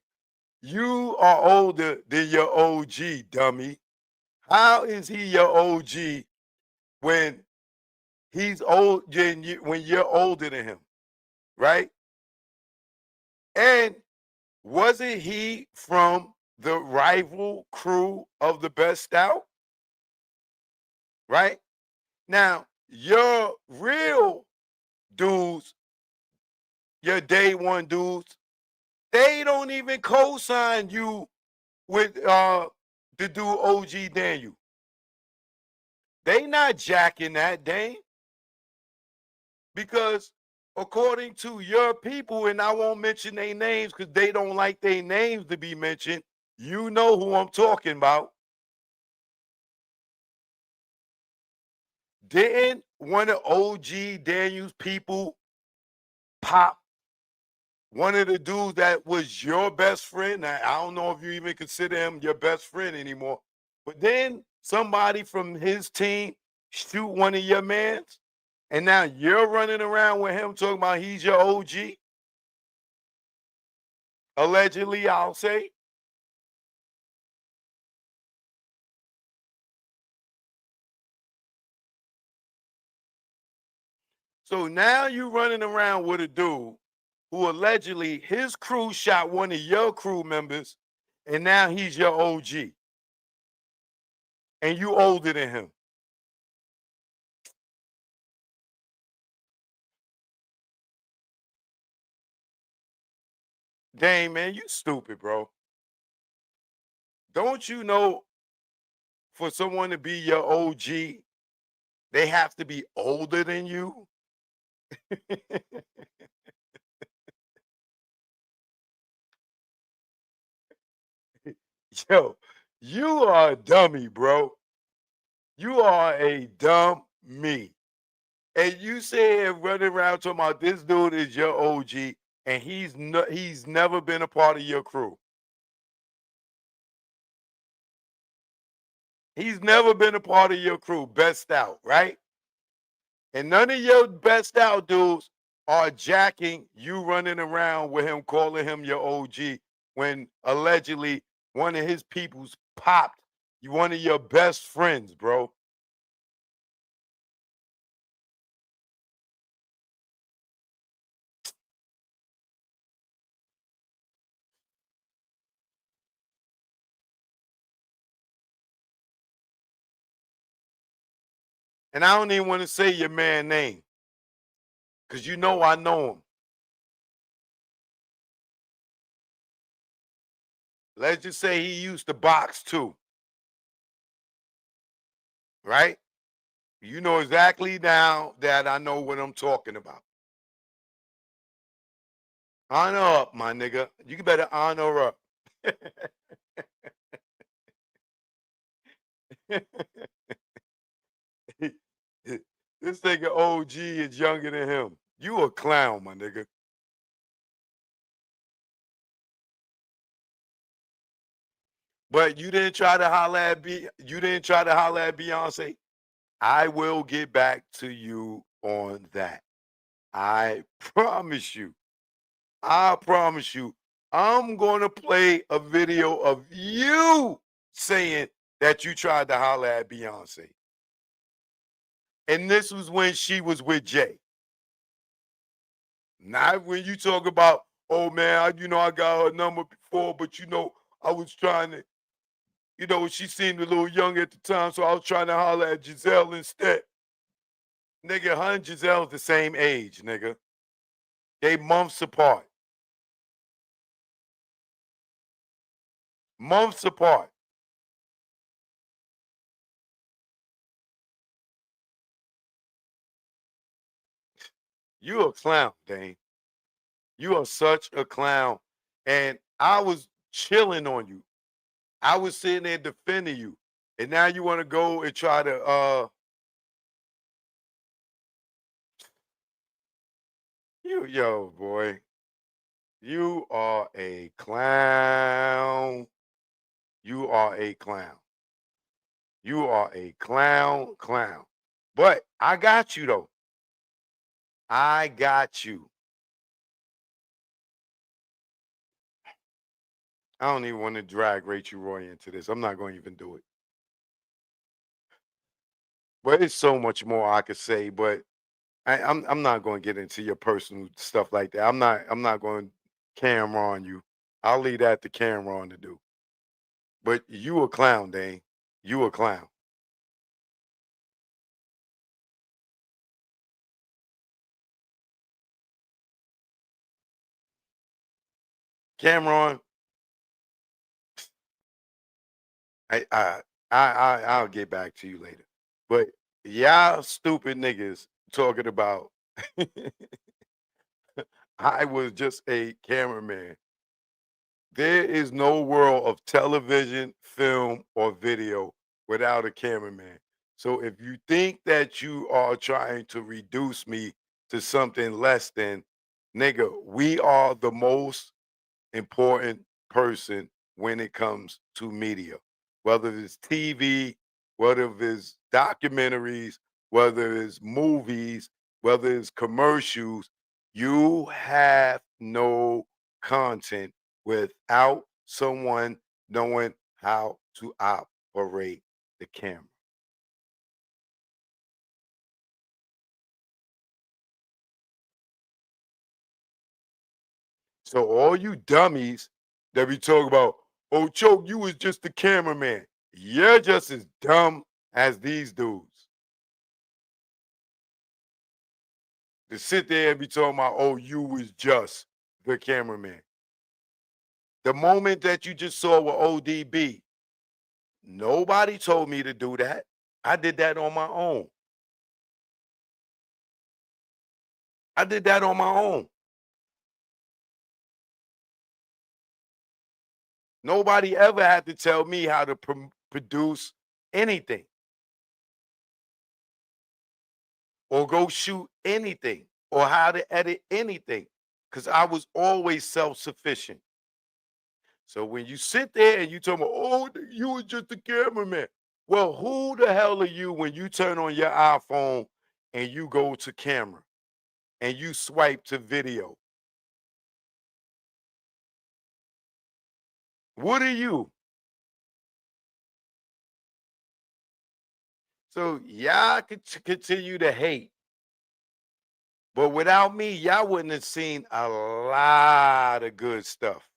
you are older than your OG, dummy. How is he your OG when he's old when you're older than him, right? And wasn't he from the rival crew of the Best Stout? Right? Now, your real dudes, your day one dudes, they don't even co-sign you with the dude OG Daniel. They not jacking that, Dane. Because according to your people, and I won't mention their names because they don't like their names to be mentioned, you know who I'm talking about. Didn't one of OG Daniel's people pop one of the dudes that was your best friend? I don't know if you even consider him your best friend anymore. But then somebody from his team shoot one of your mans, and now you're running around with him talking about he's your OG? Allegedly, I'll say. So now you running around with a dude who allegedly his crew shot one of your crew members, and now he's your OG. And you older than him. Dang, man, you stupid, bro. Don't you know for someone to be your OG, they have to be older than you? Yo, you are a dummy, bro. You are a dummy. And you say running around talking about this dude is your OG, and he's never been a part of your crew. He's never been a part of your crew, best out, right? And none of your best out dudes are jacking you running around with him, calling him your OG, when allegedly one of his people's popped you, one of your best friends, bro. And I don't even want to say your man name, because you know I know him. Let's just say he used to box too. Right? You know exactly now that I know what I'm talking about. Honor up, my nigga. You better honor up. This nigga OG is younger than him. You a clown, my nigga. But you didn't try to holler at you didn't try to holler at Beyonce. I will get back to you on that. I promise you. I promise you. I'm gonna play a video of you saying that you tried to holler at Beyonce. And this was when she was with Jay. Not when you talk about, oh man, I got her number before, but I was trying to, she seemed a little young at the time, so I was trying to holler at Giselle instead. Nigga, her and Giselle's the same age, nigga. They months apart. Months apart. You a clown, Dane. You are such a clown. And I was chilling on you. I was sitting there defending you. And now you want to go and try to yo, boy. You are a clown. You are a clown. You are a clown. But I got you though. I got you. I don't even want to drag Rachel Roy into this. I'm not going to even do it. But it's so much more I could say, but I'm not going to get into your personal stuff like that. I'm not going to camera on you. I'll leave that to Cameron to do. But you a clown, Dane. You a clown. Cameron, I'll get back to you later. But y'all stupid niggas talking about I was just a cameraman. There is no world of television, film, or video without a cameraman. So if you think that you are trying to reduce me to something less than, nigga, we are the most important person when it comes to media, whether it's TV, whether it's documentaries, whether it's movies, whether it's commercials. You have no content without someone knowing how to operate the camera. So all you dummies that be talking about, oh, Choke, you was just the cameraman. You're just as dumb as these dudes. To sit there and be talking about, oh, you was just the cameraman. The moment that you just saw with ODB, nobody told me to do that. I did that on my own. I did that on my own. Nobody ever had to tell me how to produce anything or go shoot anything or how to edit anything because I was always self-sufficient. So when you sit there and you tell me, oh, you was just a cameraman. Well, who the hell are you when you turn on your iPhone and you go to camera and you swipe to video? What are you? So y'all could continue to hate. But without me, y'all wouldn't have seen a lot of good stuff.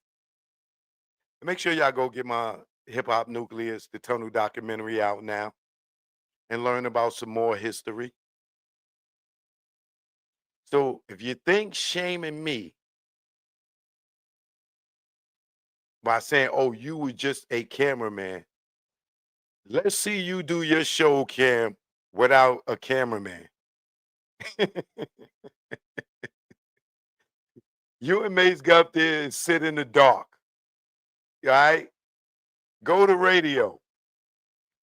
Make sure y'all go get my Hip Hop Nucleus, the Tunnel documentary out now, and learn about some more history. So if you think shaming me by saying, oh, you were just a cameraman, let's see you do your show cam without a cameraman. You and Mace go up there and sit in the dark. All right? Go to radio.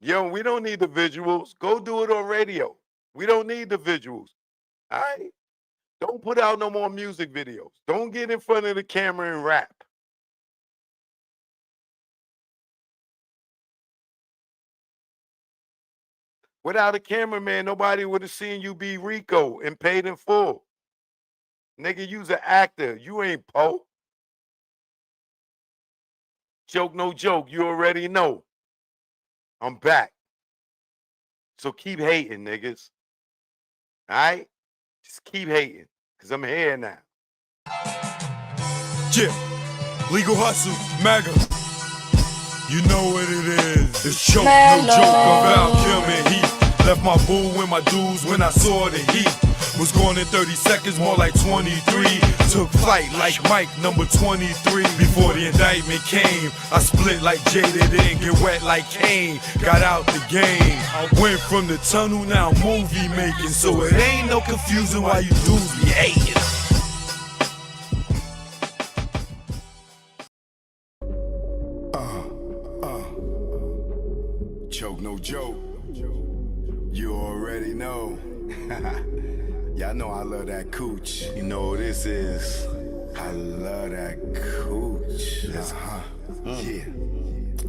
Yo, we don't need the visuals. Go do it on radio. We don't need the visuals. All right? Don't put out no more music videos. Don't get in front of the camera and rap. Without a cameraman, nobody would have seen you be Rico and paid in full. Nigga, you's an actor. You ain't Poe. Joke, no joke. You already know. I'm back. So keep hating, niggas. All right? Just keep hating, because I'm here now. Yeah, Legal Hustle, MAGA. You know what it is. It's Choke, no joke. I'm about killing heat. Left my boo and my dudes when I saw the heat. Was gone in 30 seconds, more like 23. Took flight like Mike, number 23. Before the indictment came, I split like Jada, didn't get wet like Kane. Got out the game. I went from the tunnel, now movie making. So it ain't no confusion why you dudes be hating. Choke, no joke. You already know. Y'all know I love that cooch. You know what this is. I love that cooch. Yeah.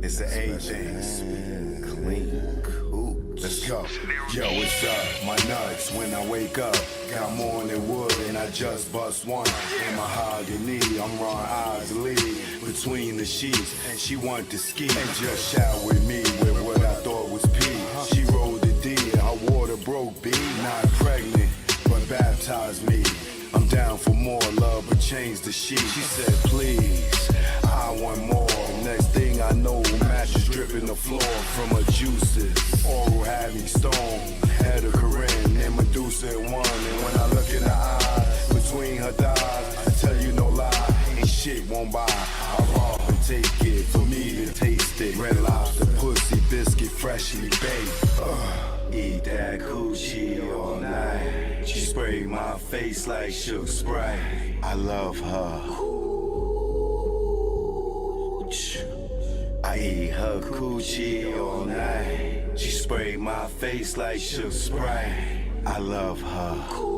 It's the A thing. Clean cooch. Let's go. Yo, what's up? My nuts when I wake up. Got more than wood and I just bust one. In mahogany, I'm Ron Osley. Between the sheets, and she want to ski. And just shout with me with what I thought was pee. She rolled the D and her water broke B. Not pregnant, but baptized me. I'm down for more love, but change the sheet. She said, please, I want more. Next thing I know, mattress dripping the floor from her juices. Oral had me stoned, had a Corinne and Medusa at one. And when I look in her eye, between her thighs, I tell you no lie, ain't shit won't buy. I rob and take it for me to taste it. Red Lobster, pussy, biscuit, freshly baked. Eat that coochie all night. She sprayed my face like Shook Sprite. I love her. I eat her coochie all night. She sprayed my face like Shook Sprite. I love her.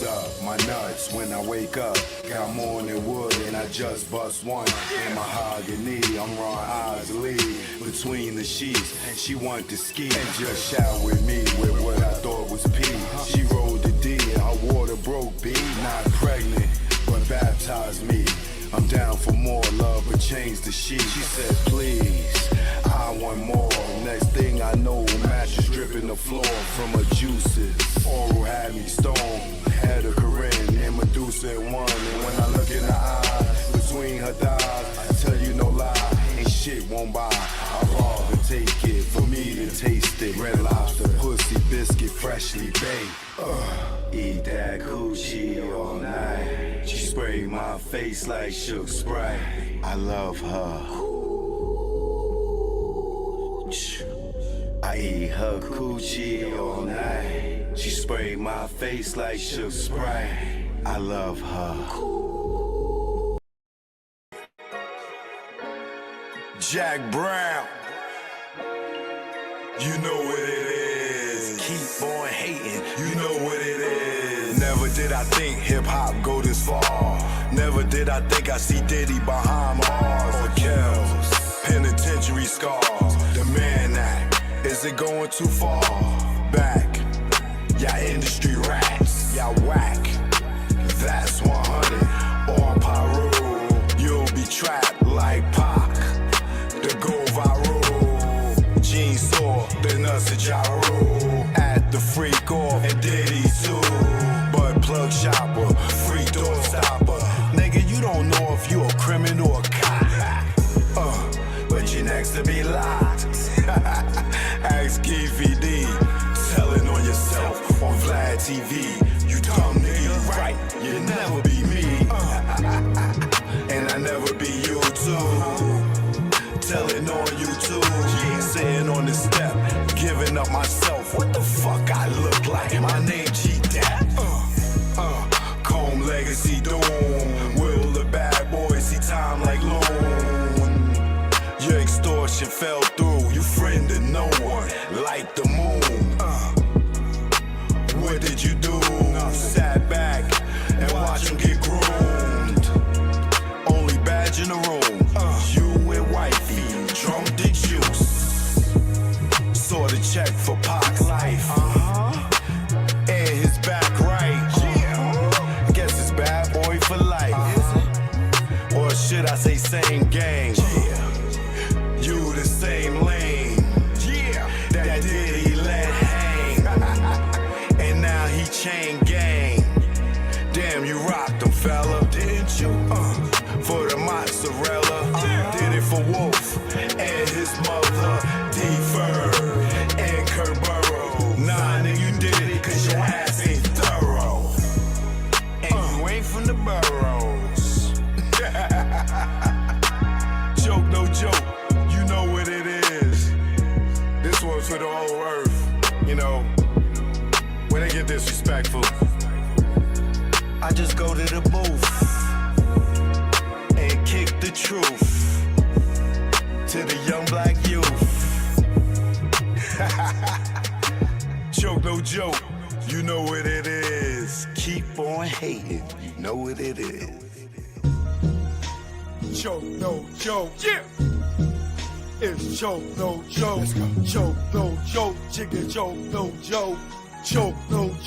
Up my nuts when I wake up. Got more than wood and I just bust one. In mahogany, I'm Ron Osley. Between the sheets, and she want to ski. And just shout with me with what I thought was pee. She rolled the D and her water broke B. Not pregnant, but baptized me. I'm down for more love, but change the sheet. She said, please, I want more. Next thing I know, mattress dripping the floor from her juices. Oral had me stoned, had a Corinne friend and Medusa in one. And when I look in her eyes, between her thighs, I tell you no lie, ain't shit won't buy. I'd rather take it for me to taste it. Red Lobster, pussy, biscuit, freshly baked. Eat that coochie all night. She sprayed my face like Shook Sprite. I love her. I eat her coochie all night. She sprayed my face like Shook Sprite. I love her. Jack Brown, you know what it is. Keep on hating, you know what it is. Never did I think hip-hop go this far. Never did I think I see Diddy behind bars. Or Kells, penitentiary scars. The Man Act, is it going too far? Back, y'all industry rats, y'all whack. That's 100 on Pyro. You'll be trapped like Pac. The go viral. Gene saw the nuts of gyro. At the freak off and Diddy too. But plug shopper, free door stopper. Nigga, you don't know if you a criminal or a cop. But you next to be locked. Ask Keefy D. Telling on yourself on Vlad TV. You dumb nigga, you right. You never be me. And I never be you too. Telling on you too. Sitting on the step, giving up myself. What the fuck I look like? My name G-Dap. Comb legacy doom. Will the bad boy see time like loan? Your extortion fell through. You friend to no one, like the moon. What did you do? Sat back and watch him get groomed. Only badge in the room. You and wifey, drunk the juice. Saw the check for Pac's life. And his back right. Guess it's bad boy for life. Or should I say same gang? You the same lane. That Diddy let hang. And now he chain gang. Damn, you rocked him, fella. Didn't you? For the mozzarella. Did it for Wolf and his mother. D-Fur and Kurt Burrow. Nah, nigga, you did it cause your ass ain't thorough. And you ain't from the boroughs. Joke, no joke. You know what it is. This one's for the whole earth. You know, when they get disrespectful, I just go to the booth and kick the truth to the young black youth. Joke, no joke. You know what it is. Keep on hating. You know what it is. Joke, no joke. Yeah. It's joke, no joke. Joke, no joke. Chicken joke, no joke. Joke, no joke.